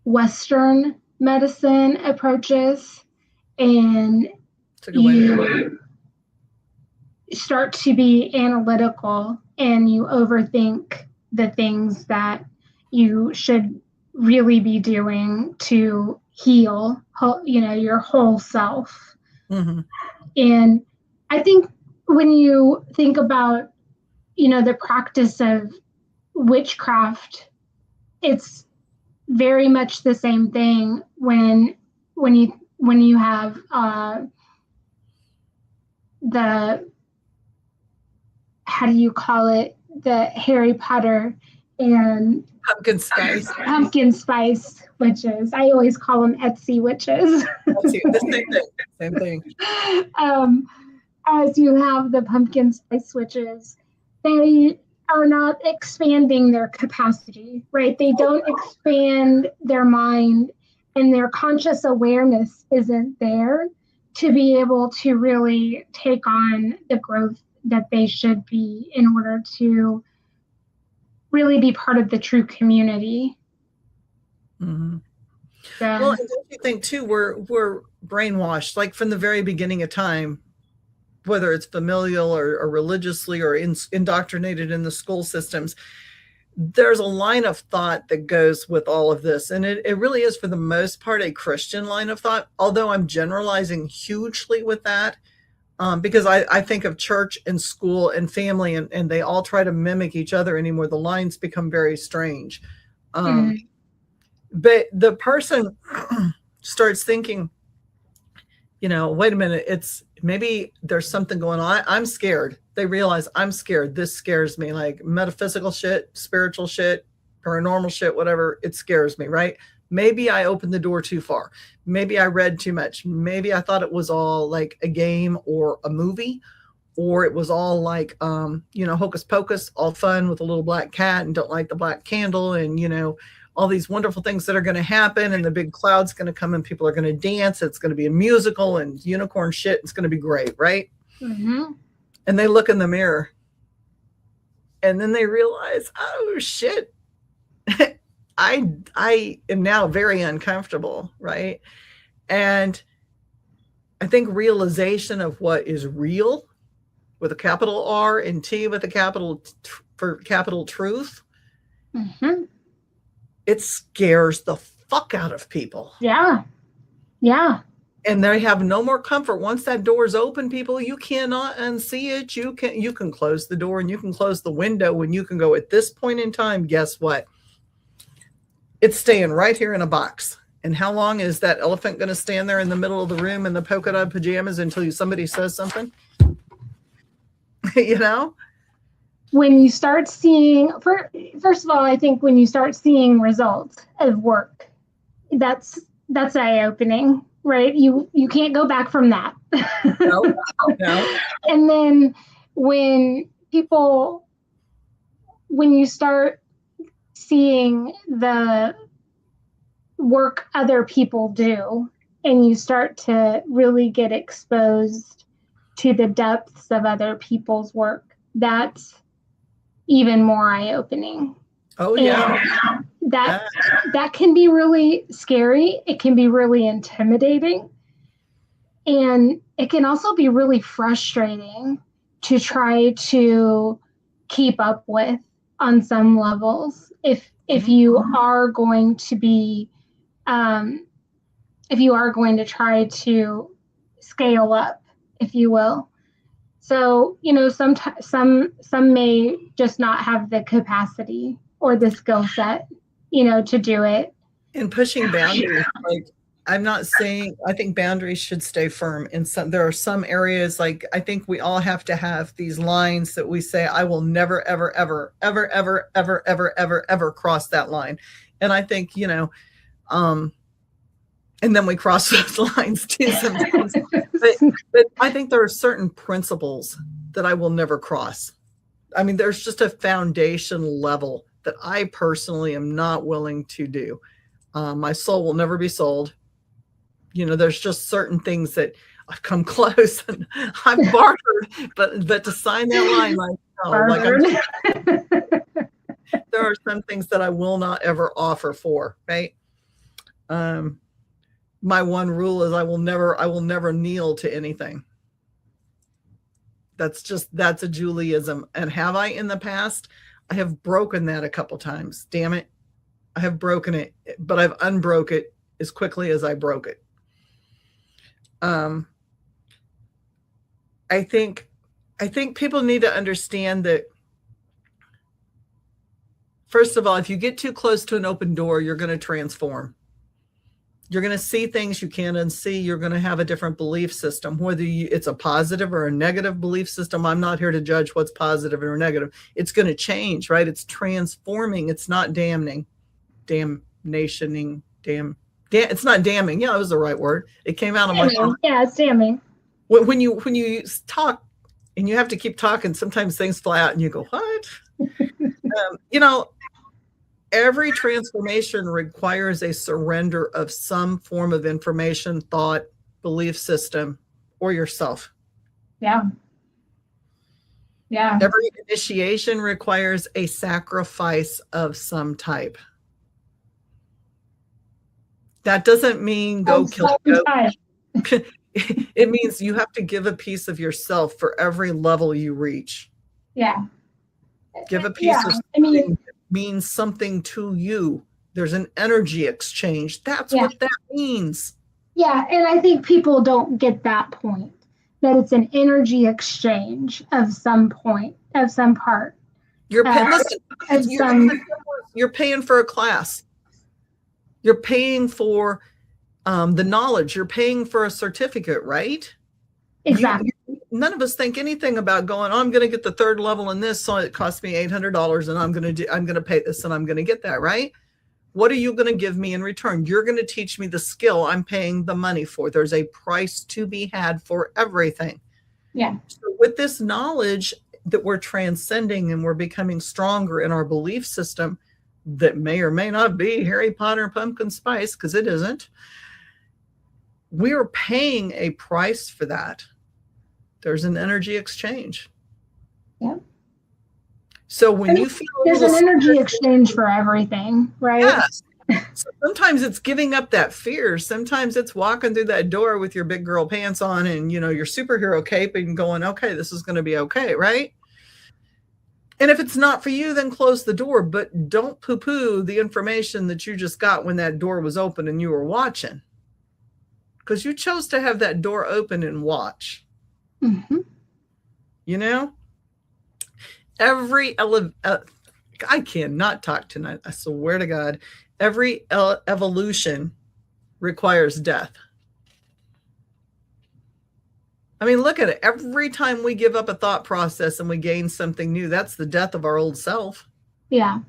Western medicine approaches, and you start to be analytical, and you overthink the things that you should really be doing to heal, your whole self. Mm-hmm. And I think when you think about, the practice of witchcraft, it's very much the same thing when you have the, how do you call it, the Harry Potter and pumpkin spice witches. I always call them Etsy witches. The same thing. Same thing. As you have the pumpkin spice witches, they are not expanding their capacity, right? They don't expand their mind, and their conscious awareness isn't there to be able to really take on the growth that they should be in order to really be part of the true community. Mm-hmm. Well, don't you think too, we're brainwashed, like from the very beginning of time, whether it's familial or religiously or indoctrinated in the school systems. There's a line of thought that goes with all of this. And it really is, for the most part, a Christian line of thought, although I'm generalizing hugely with that. Because I think of church and school and family, and they all try to mimic each other anymore. The lines become very strange. But the person starts thinking, wait a minute, it's maybe there's something going on. I'm scared. They realize I'm scared. This scares me, like metaphysical shit, spiritual shit, paranormal shit, whatever. It scares me, right? Maybe I opened the door too far. Maybe I read too much. Maybe I thought it was all like a game or a movie, or it was all like, hocus pocus, all fun with a little black cat and don't light the black candle. And, all these wonderful things that are going to happen, and the big cloud's going to come and people are going to dance. It's going to be a musical and unicorn shit. It's going to be great. Right. Mm-hmm. And they look in the mirror and then they realize, oh shit, I am now very uncomfortable. Right. And I think realization of what is real with a capital R and T with a capital for capital truth. Mm-hmm. It scares the fuck out of people. Yeah. Yeah. And they have no more comfort. Once that door is open, people, you cannot unsee it. You can close the door and you can close the window, and you can go, at this point in time, guess what? It's staying right here in a box. And how long is that elephant going to stand there in the middle of the room in the polka dot pajamas until somebody says something? When you start seeing, first of all, I think when you start seeing results of work, that's eye-opening, right? You can't go back from that. No. And then when you start seeing the work other people do, and you start to really get exposed to the depths of other people's work, that's even more eye-opening. Oh yeah. And that can be really scary. It can be really intimidating. And it can also be really frustrating to try to keep up with on some levels. If you are going to be if you are going to try to scale up, if you will. So, some may just not have the capacity or the skill set, to do it. And pushing boundaries, like, I'm not saying, I think boundaries should stay firm. There are some areas, like, I think we all have to have these lines that we say, I will never, ever, ever, ever, ever, ever, ever, ever, ever cross that line. And I think, and then we cross those lines too sometimes. But I think there are certain principles that I will never cross. I mean, there's just a foundation level that I personally am not willing to do. My soul will never be sold. There's just certain things that I've come close and I've bartered, but to sign that line, there are some things that I will not ever offer for, right? My one rule is I will never kneel to anything. That's a Judaism. And have I in the past? I have broken that a couple times. Damn it. I have broken it, but I've unbroke it as quickly as I broke it. I think people need to understand that, first of all, if you get too close to an open door, you're going to transform. You're going to see things you can't unsee. You're going to have a different belief system, whether it's a positive or a negative belief system. I'm not here to judge what's positive or negative. It's going to change, right? It's transforming. It's not damning, damnationing, it's not damning. Yeah, it was the right word. It came out of my mouth. Yeah, it's damning. When you talk and you have to keep talking, sometimes things fly out and you go, what? Every transformation requires a surrender of some form of information, thought, belief system, or yourself. Yeah. Yeah. Every initiation requires a sacrifice of some type. That doesn't mean go kill a goat. It means you have to give a piece of yourself for every level you reach. Yeah. Give a piece of something that means something to you. There's an energy exchange. That's what that means. Yeah, and I think people don't get that point, that it's an energy exchange of some point, of some part. You're paying for a class. You're paying for the knowledge. You're paying for a certificate, right? Exactly. None of us think anything about going, I'm going to get the third level in this, so it costs me $800 and I'm going to pay this and I'm going to get that, right? What are you going to give me in return? You're going to teach me the skill I'm paying the money for. There's a price to be had for everything. Yeah. So with this knowledge that we're transcending and we're becoming stronger in our belief system that may or may not be Harry Potter pumpkin spice, because it isn't. We're paying a price for that. There's an energy exchange. Yeah. So when you feel there's an energy exchange for everything, right? Yes. So sometimes it's giving up that fear. Sometimes it's walking through that door with your big girl pants on and your superhero cape and going, okay, this is going to be okay, right? And if it's not for you, then close the door. But don't poo-poo the information that you just got when that door was open and you were watching. Because you chose to have that door open and watch. Mm-hmm. I cannot talk tonight. I swear to God. Every evolution requires death. I mean, look at it. Every time we give up a thought process and we gain something new, that's the death of our old self. Yeah.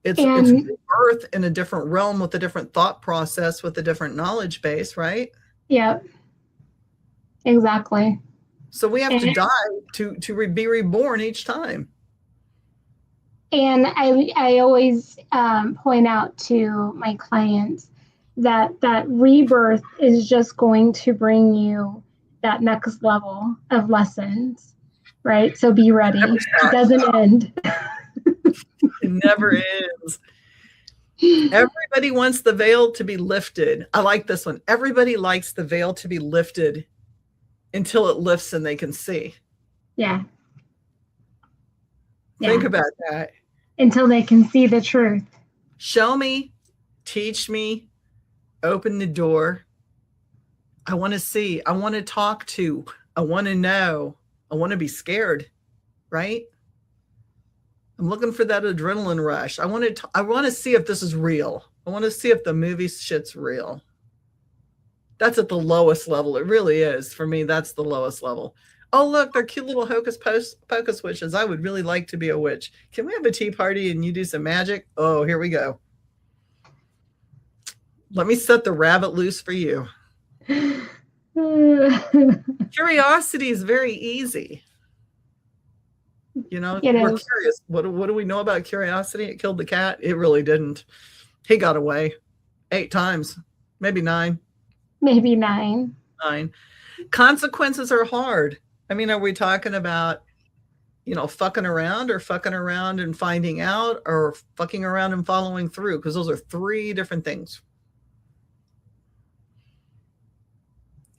It's rebirth in a different realm with a different thought process, with a different knowledge base, right? Yeah. Exactly. So we have to die to be reborn each time. And I always point out to my clients that rebirth is just going to bring you that next level of lessons, right? So be ready. It doesn't end. It never ends. Everybody wants the veil to be lifted. I like this one. Everybody likes the veil to be lifted until it lifts and they can see. Yeah. Think about that. Until they can see the truth. Show me, teach me, open the door. I want to see. I want to talk to. I want to know. I want to be scared, right? I'm looking for that adrenaline rush. I want to see if this is real. I want to see if the movie shit's real. That's at the lowest level. It really is. For me, that's the lowest level. Oh, look, they're cute little hocus pocus witches. I would really like to be a witch. Can we have a tea party and you do some magic? Oh, here we go. Let me set the rabbit loose for you. Curiosity is very easy. We're curious. What do we know about curiosity? It killed the cat. It really didn't. He got away 8 times, maybe 9. Maybe 9. 9. Consequences are hard. I mean, are we talking about, fucking around and finding out, or fucking around and following through? Because those are 3 different things.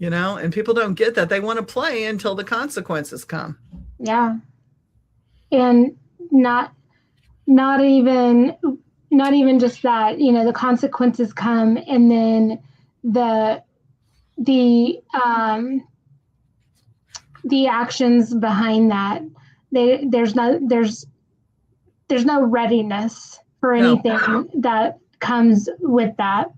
And people don't get that. They want to play until the consequences come. Yeah. And not even just that, the consequences come, and then the actions behind that, there's no readiness for anything that comes with that.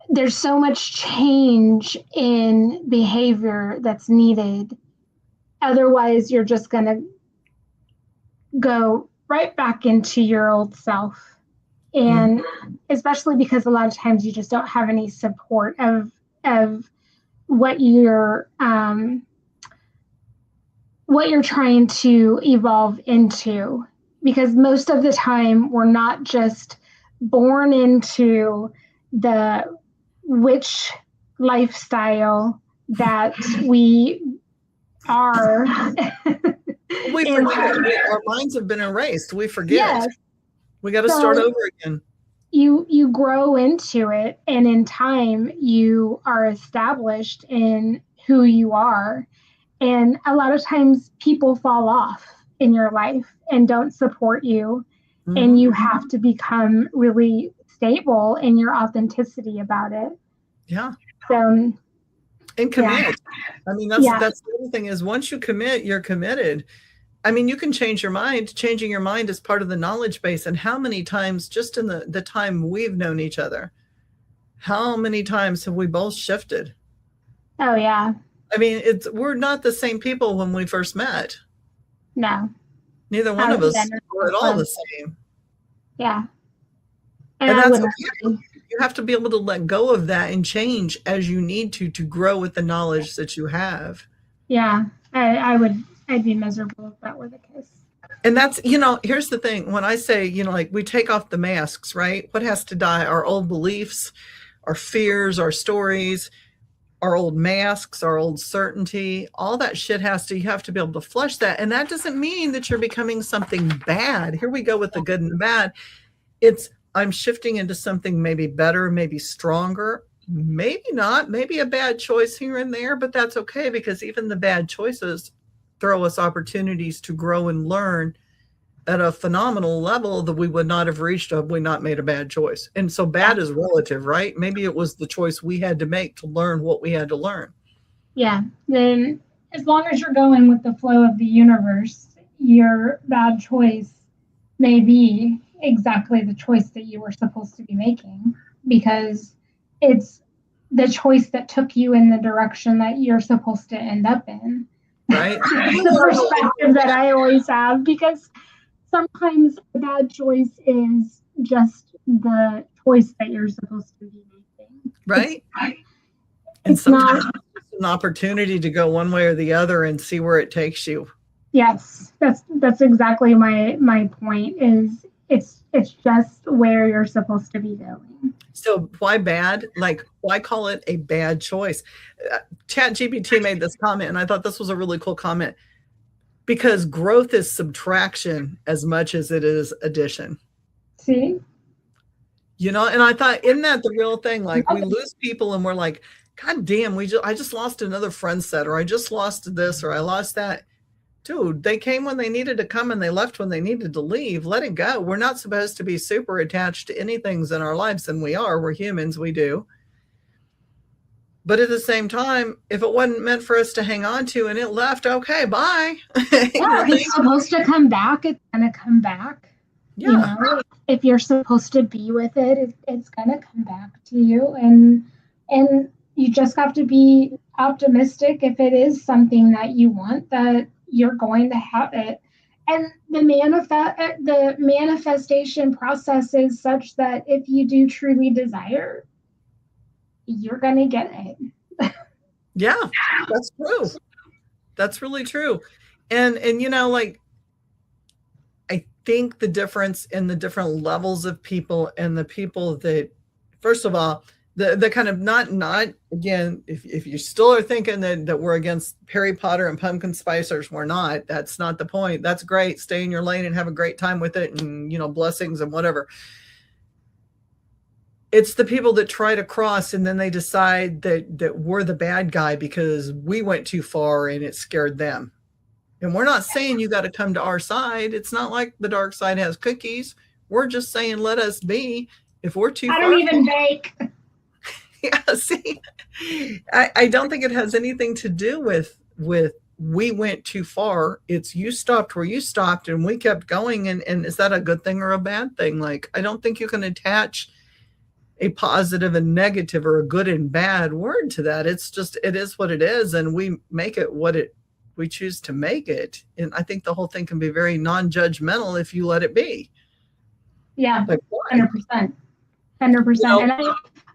There's so much change in behavior that's needed. Otherwise, you're just going to go right back into your old self. And especially because a lot of times you just don't have any support of what you're trying to evolve into. Because most of the time we're not just born into the witch lifestyle that we are. We forget. Our minds have been erased. We forget. Yes. We got to start over again. You grow into it, and in time you are established in who you are. And a lot of times people fall off in your life and don't support you. And you have to become really stable in your authenticity about it. Yeah. So, and commit. I mean, that's the other thing is once you commit, you're committed. I mean, you can change your mind. Changing your mind is part of the knowledge base. And how many times, just in the time we've known each other, how many times have we both shifted? Oh, yeah. I mean, we're not the same people when we first met. No. Neither one of us were at all the same. Yeah. And that's okay. You have to be able to let go of that and change as you need to grow with the knowledge that you have. Yeah, I'd be miserable if that were the case. And that's, here's the thing. When I say, like we take off the masks, right? What has to die? Our old beliefs, our fears, our stories, our old masks, our old certainty, all that shit you have to be able to flush that. And that doesn't mean that you're becoming something bad. Here we go with the good and the bad. I'm shifting into something maybe better, maybe stronger, maybe not, maybe a bad choice here and there, but that's okay because even the bad choices throw us opportunities to grow and learn at a phenomenal level that we would not have reached had we not made a bad choice. And so bad is relative, right? Maybe it was the choice we had to make to learn what we had to learn. Yeah. Then as long as you're going with the flow of the universe, your bad choice may be exactly the choice that you were supposed to be making because it's the choice that took you in the direction that you're supposed to end up in. Right. The perspective that I always have, because sometimes a bad choice is just the choice that you're supposed to be making. Right. And sometimes it's an opportunity to go one way or the other and see where it takes you. Yes, that's exactly my point is it's just where you're supposed to be going. So why bad? Like, why call it a bad choice? ChatGPT made this comment, and I thought this was a really cool comment because growth is subtraction as much as it is addition. See? And I thought, isn't that the real thing? Like, we lose people and we're like, God damn, I just lost another friend set, or I just lost this, or I lost that. Dude, they came when they needed to come and they left when they needed to leave. Let it go. We're not supposed to be super attached to anything in our lives, and we are. We're humans. We do. But at the same time, if it wasn't meant for us to hang on to and it left, okay, bye. Yeah, it's supposed to come back. It's going to come back. Yeah. If you're supposed to be with it, it's going to come back to you. And you just have to be optimistic if it is something that you want, that you're going to have it. And the manifestation process is such that if you do truly desire, you're going to get it. Yeah, that's true. That's really true. And like, I think the difference in the different levels of people and the people that, first of all, the kind of not again, if you still are thinking that we're against Harry Potter and pumpkin spicers, we're not. That's not the point. That's great. Stay in your lane and have a great time with it, and blessings and whatever. It's the people that try to cross and then they decide that we're the bad guy because we went too far and it scared them. And we're not saying you got to come to our side. It's not like the dark side has cookies. We're just saying let us be. If we're too far, I don't even bake. Yeah, see, I don't think it has anything to do with we went too far. It's you stopped where you stopped and we kept going. And is that a good thing or a bad thing? Like, I don't think you can attach a positive and negative or a good and bad word to that. It's just, it is what it is. And we make it what we choose to make it. And I think the whole thing can be very non-judgmental if you let it be. Yeah, like, 100%. 100%. You know, And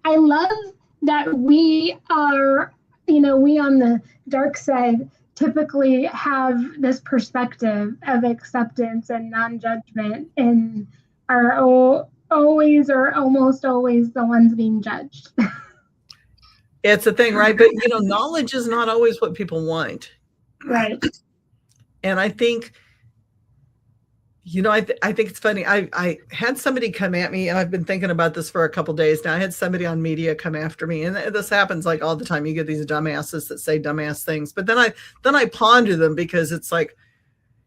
I love that we are, we on the dark side typically have this perspective of acceptance and non-judgment and are always or almost always the ones being judged. it's a thing, right? But knowledge is not always what people want. Right. And I think, I think it's funny. I had somebody come at me, and I've been thinking about this for a couple of days now. I had somebody on media come after me, and this happens like all the time. You get these dumbasses that say dumbass things, but then I ponder them because it's like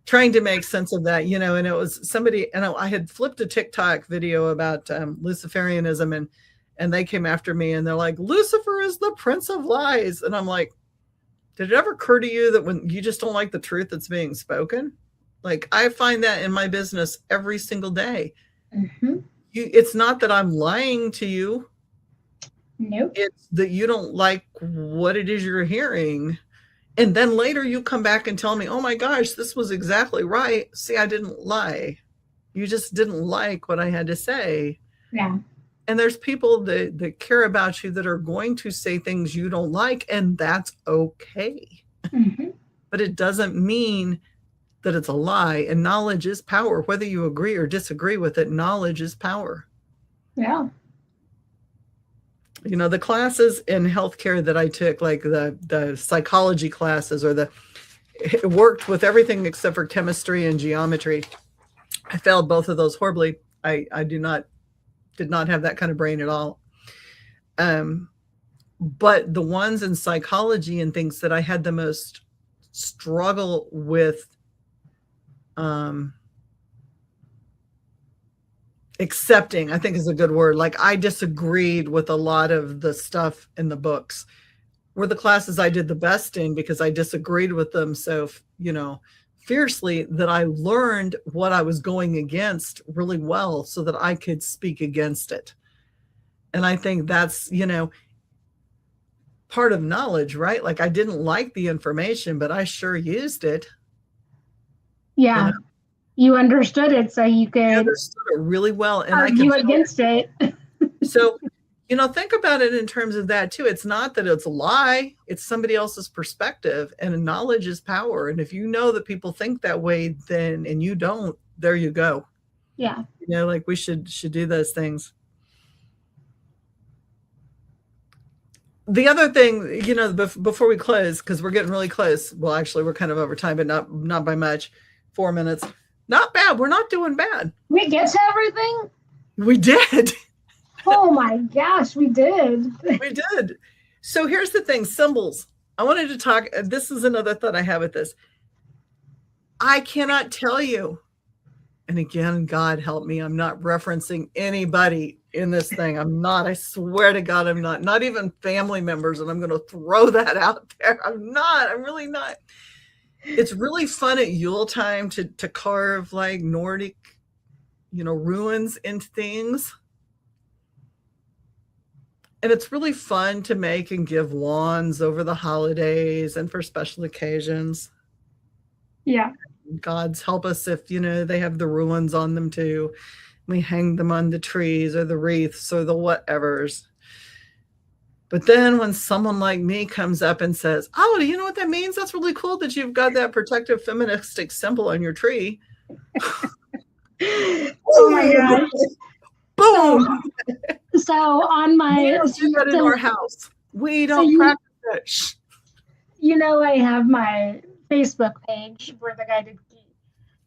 trying to make sense of that, and it was somebody, and I had flipped a TikTok video about Luciferianism, and they came after me, and they're like, Lucifer is the prince of lies. And I'm like, did it ever occur to you that when you just don't like the truth that's being spoken? Like, I find that in my business every single day. Mm-hmm. It's not that I'm lying to you. Nope. It's that you don't like what it is you're hearing. And then later you come back and tell me, oh my gosh, this was exactly right. See, I didn't lie. You just didn't like what I had to say. Yeah. And there's people that care about you that are going to say things you don't like, and that's okay. Mm-hmm. But it doesn't mean that it's a lie. And knowledge is power. Whether you agree or disagree with it, knowledge is power. Yeah. The classes in healthcare that I took, like the psychology classes, or it worked with everything except for chemistry and geometry. I failed both of those horribly. I did not have that kind of brain at all. But the ones in psychology and things that I had the most struggle with accepting, I think is a good word. Like, I disagreed with a lot of the stuff in the books, were the classes I did the best in, because I disagreed with them so, fiercely, that I learned what I was going against really well so that I could speak against it. And I think that's, part of knowledge, right? Like, I didn't like the information, but I sure used it. Yeah. You understood it, so you could understood it really well, and argue against it. So, think about it in terms of that too. It's not that it's a lie; it's somebody else's perspective, and knowledge is power. And if you know that people think that way, then and you don't, there you go. Yeah. Like, we should do those things. The other thing, before we close, because we're getting really close. Well, actually, we're kind of over time, but not by much. 4 minutes. Not bad. We're not doing bad. We get to everything? We did. Oh my gosh, we did. We did. So here's the thing, symbols. I wanted to talk, this is another thought I have with this. I cannot tell you, and again, God help me, I'm not referencing anybody in this thing. I'm not, I swear to God, I'm not even family members, and I'm going to throw that out there. I'm really not. It's really fun at Yule time to carve like Nordic, ruins into things. And it's really fun to make and give wands over the holidays and for special occasions. Yeah. God's help us if, they have the ruins on them too. We hang them on the trees or the wreaths or the whatevers. But then when someone like me comes up and says, oh, do you know what that means? That's really cool that you've got that protective feministic symbol on your tree. Oh my gosh. Boom. So on my... We don't do that in our house. We don't practice it. Shh. I have my Facebook page for the Guided Key.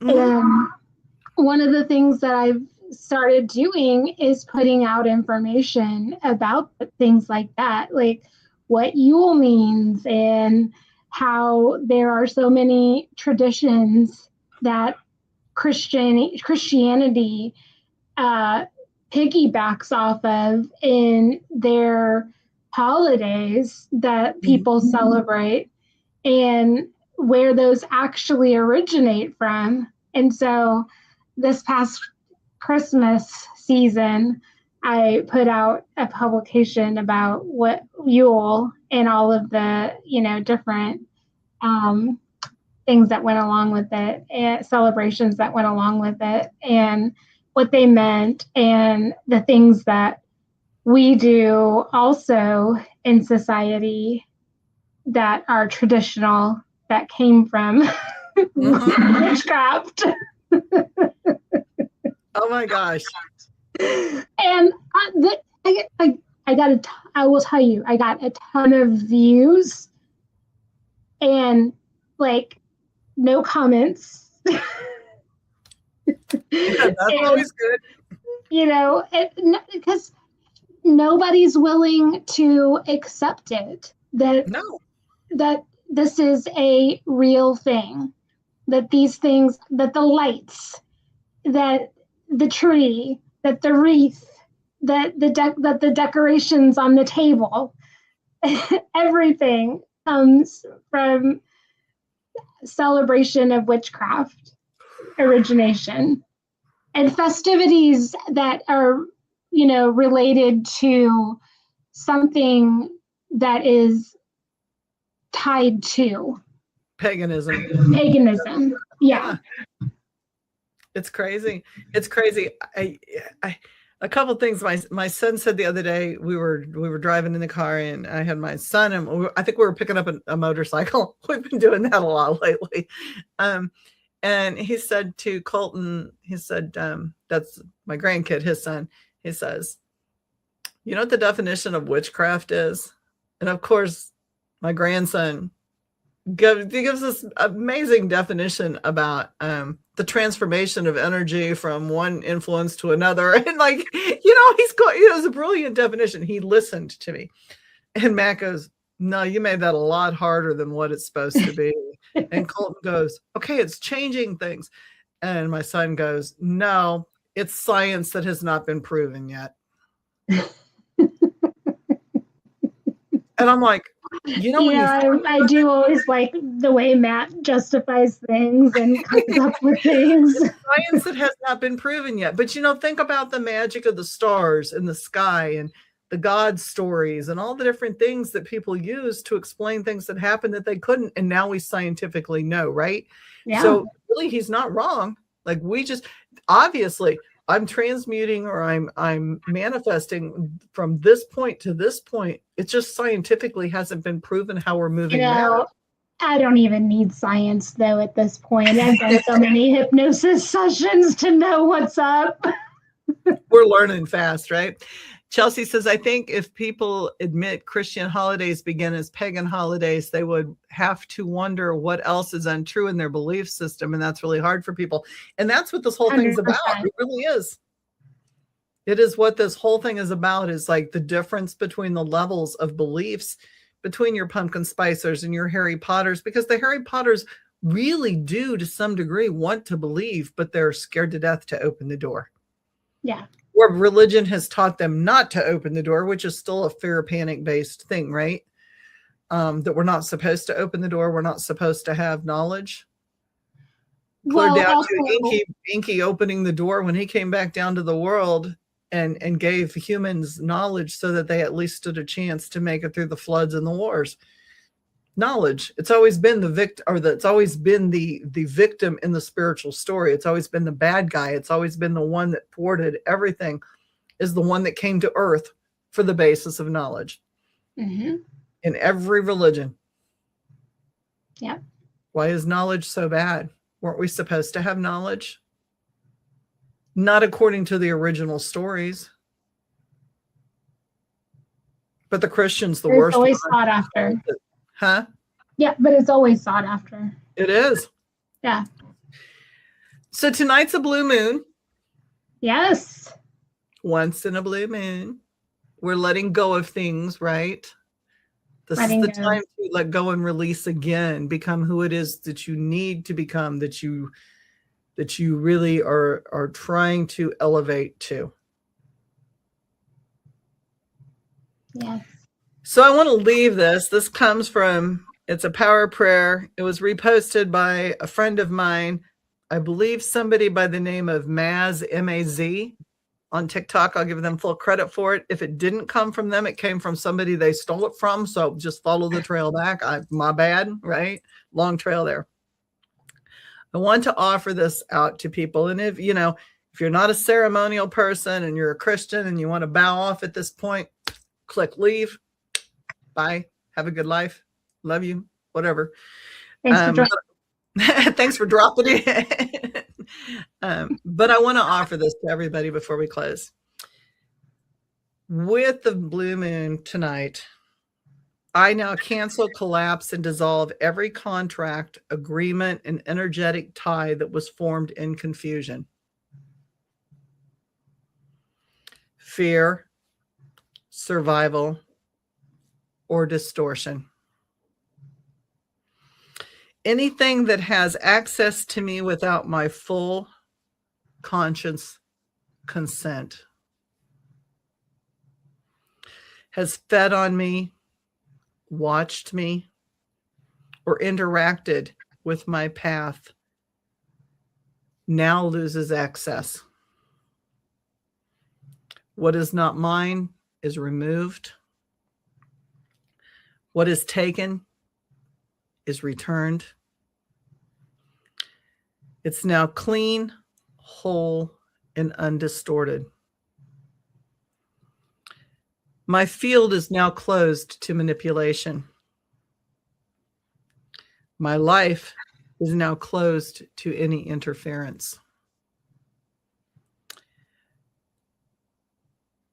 Mm-hmm. And one of the things that I've started doing is putting out information about things like that, like what Yule means and how there are so many traditions that Christianity piggybacks off of in their holidays that people celebrate and where those actually originate from. And so this past Christmas season, I put out a publication about what Yule and all of the, different things that went along with it, and celebrations that went along with it, and what they meant, and the things that we do also in society that are traditional that came from witchcraft. Oh my gosh. And I will tell you, I got a ton of views and like no comments. Yeah, that's always good. Because nobody's willing to accept it that this is a real thing, that these things, that the lights, that the tree, that the wreath, that the decorations on the table, everything comes from celebration of witchcraft origination and festivities that are, related to something that is tied to paganism. Yeah. It's crazy. A couple of things my son said the other day. We were driving in the car, and I had my son, and I think we were picking up a motorcycle. We've been doing that a lot lately. And he said to Colton, that's my grandkid, his son. He says, "You know what the definition of witchcraft is?" And of course, my grandson gives this amazing definition about the transformation of energy from one influence to another. And it was a brilliant definition. He listened to me. And Matt goes, "No, you made that a lot harder than what it's supposed to be." And Colton goes, "Okay, it's changing things." And my son goes, "No, it's science that has not been proven yet." And I'm like, I do always like the way Matt justifies things and comes up with things. Science that has not been proven yet. But, think about the magic of the stars and the sky and the God stories and all the different things that people use to explain things that happened that they couldn't. And now we scientifically know, right? Yeah. So really, he's not wrong. Like obviously, I'm transmuting or I'm manifesting from this point to this point. It just scientifically hasn't been proven how we're moving now. I don't even need science though at this point. I've done so many hypnosis sessions to know what's up. We're learning fast, right? Chelsea says, "I think if people admit Christian holidays begin as pagan holidays, they would have to wonder what else is untrue in their belief system. And that's really hard for people." And that's what this whole 100%. Thing's about. It really is. It is what this whole thing is about, is like the difference between the levels of beliefs between your pumpkin spicers and your Harry Potters, because the Harry Potters really do to some degree want to believe, but they're scared to death to open the door. Yeah. Where religion has taught them not to open the door, which is still a fear panic based thing, right? That we're not supposed to open the door. We're not supposed to have knowledge. Clear down to Inky opening the door when he came back down to the world and gave humans knowledge so that they at least stood a chance to make it through the floods and the wars. Knowledge. It's always been it's always been the victim in the spiritual story. It's always been the bad guy. It's always been the one that thwarted everything, is the one that came to earth for the basis of knowledge. Mm-hmm. In every religion. Yeah. Why is knowledge so bad? Weren't we supposed to have knowledge? Not according to the original stories. But the Christians, the worst. It's always sought after. Huh? Yeah, but it's always sought after. It is. Yeah. So tonight's a blue moon. Yes. Once in a blue moon. We're letting go of things, right? This is the time to let go and release again. Become who it is that you need to become, that you really are trying to elevate to. Yes. So I want to leave this. This comes from, it's a power prayer. It was reposted by a friend of mine, I believe somebody by the name of Maz, M-A-Z, on TikTok. I'll give them full credit for it. If it didn't come from them, it came from somebody they stole it from. So just follow the trail back. My bad, right? Long trail there. I want to offer this out to people. And if you're not a ceremonial person and you're a Christian and you want to bow off at this point, click leave. Bye. Have a good life. Love you. Whatever. Thanks for dropping it. But I want to offer this to everybody before we close. With the blue moon tonight, I now cancel, collapse, and dissolve every contract, agreement, and energetic tie that was formed in confusion, fear, survival, or distortion. Anything that has access to me without my full conscious consent has fed on me, watched me, or interacted with my path now loses access. What is not mine is removed. What is taken is returned. It's now clean, whole, and undistorted. My field is now closed to manipulation. My life is now closed to any interference.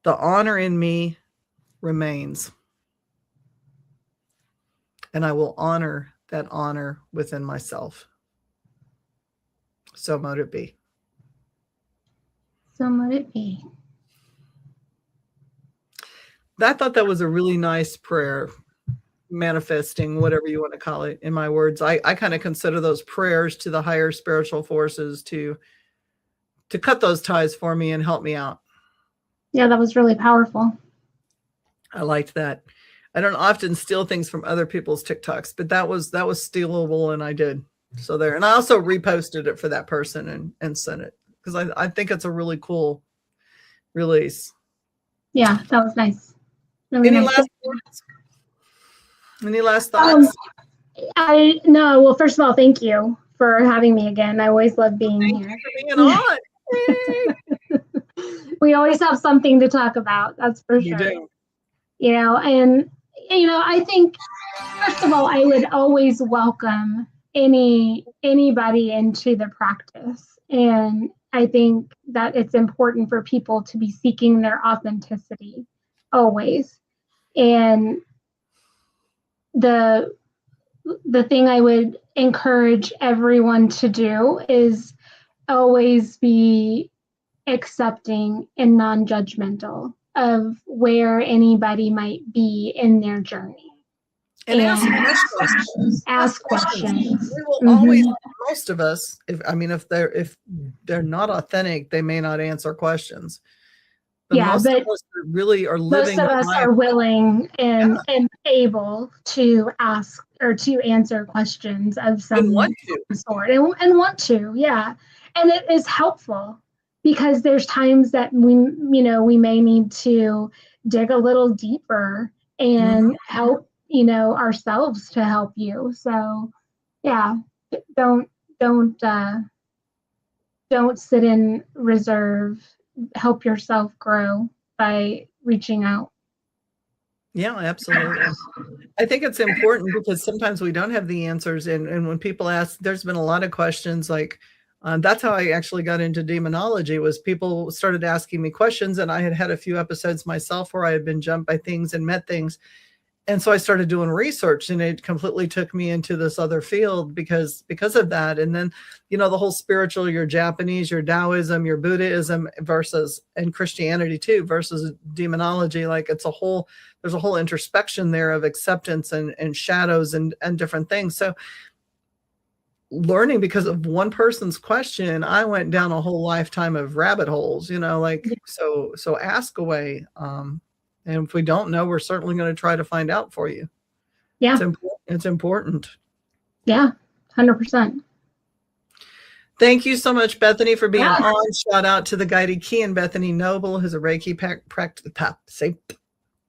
The honor in me remains, and I will honor that honor within myself. So mote it be. So mote it be. I thought that was a really nice prayer, manifesting, whatever you want to call it. In my words, I kind of consider those prayers to the higher spiritual forces to cut those ties for me and help me out. Yeah, that was really powerful. I liked that. I don't often steal things from other people's TikToks, but that was stealable, and I did. So there. And I also reposted it for that person and sent it because I think it's a really cool release. Yeah, that was nice. Really Any nice. last words? Any last thoughts? No. Well, first of all, thank you for having me again. I always love being here. Thank you for being on. We always have something to talk about. That's for sure. You do. And I think first of all, I would always welcome anybody into the practice, and I think that it's important for people to be seeking their authenticity always. And the thing I would encourage everyone to do is always be accepting and non-judgmental of where anybody might be in their journey. And ask questions. We will always, most of us, if they're not authentic, they may not answer questions. But most of us really are living. Most of us are willing and able to ask or to answer questions of some sort and want to, yeah. And it is helpful because there's times that we may need to dig a little deeper and help, ourselves to help you. So yeah, don't sit in reserve. Help yourself grow by reaching out. Yeah, absolutely. I think it's important because sometimes we don't have the answers. And when people ask, there's been a lot of questions like, that's how I actually got into demonology, was people started asking me questions, and I had a few episodes myself where I had been jumped by things and met things. And so I started doing research, and it completely took me into this other field because of that. And then, the whole spiritual, your Japanese, your Taoism, your Buddhism versus, and Christianity too, versus demonology. Like there's a whole introspection there of acceptance and shadows and different things. So learning because of one person's question, I went down a whole lifetime of rabbit holes, so ask away. And if we don't know, we're certainly going to try to find out for you. Yeah. It's important. Yeah. 100%. Thank you so much, Bethany, for being on. Shout out to the guided key and Bethany Noble, who's a Reiki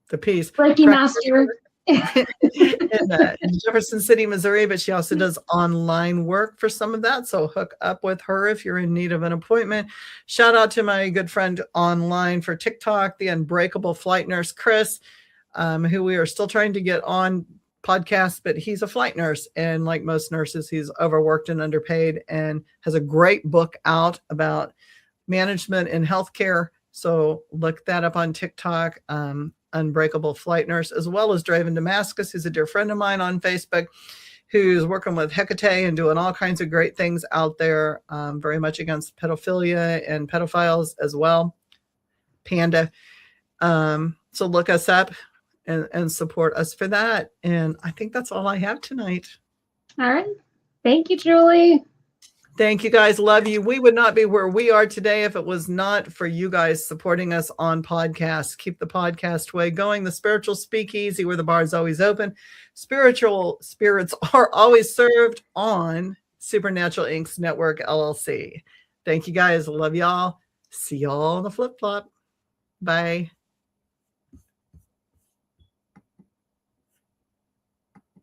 Reiki master. in Jefferson City, Missouri, but she also does online work for some of that. So hook up with her if you're in need of an appointment. Shout out to my good friend online for TikTok, the Unbreakable Flight Nurse, Chris, who we are still trying to get on podcast, but he's a flight nurse. And like most nurses, he's overworked and underpaid and has a great book out about management in healthcare. So look that up on TikTok. Unbreakable Flight Nurse, as well as Draven Damascus, who's a dear friend of mine on Facebook, who's working with Hecate and doing all kinds of great things out there, very much against pedophilia and pedophiles as well. Panda. So look us up and support us for that. And I think that's all I have tonight. All right. Thank you, Julie. Thank you guys. Love you. We would not be where we are today if it was not for you guys supporting us on podcasts. Keep the podcast way going. The Spiritual Speakeasy, where the bar is always open. Spiritual spirits are always served on Supernatural Inc.'s Network, LLC. Thank you guys. Love y'all. See y'all on the flip flop. Bye.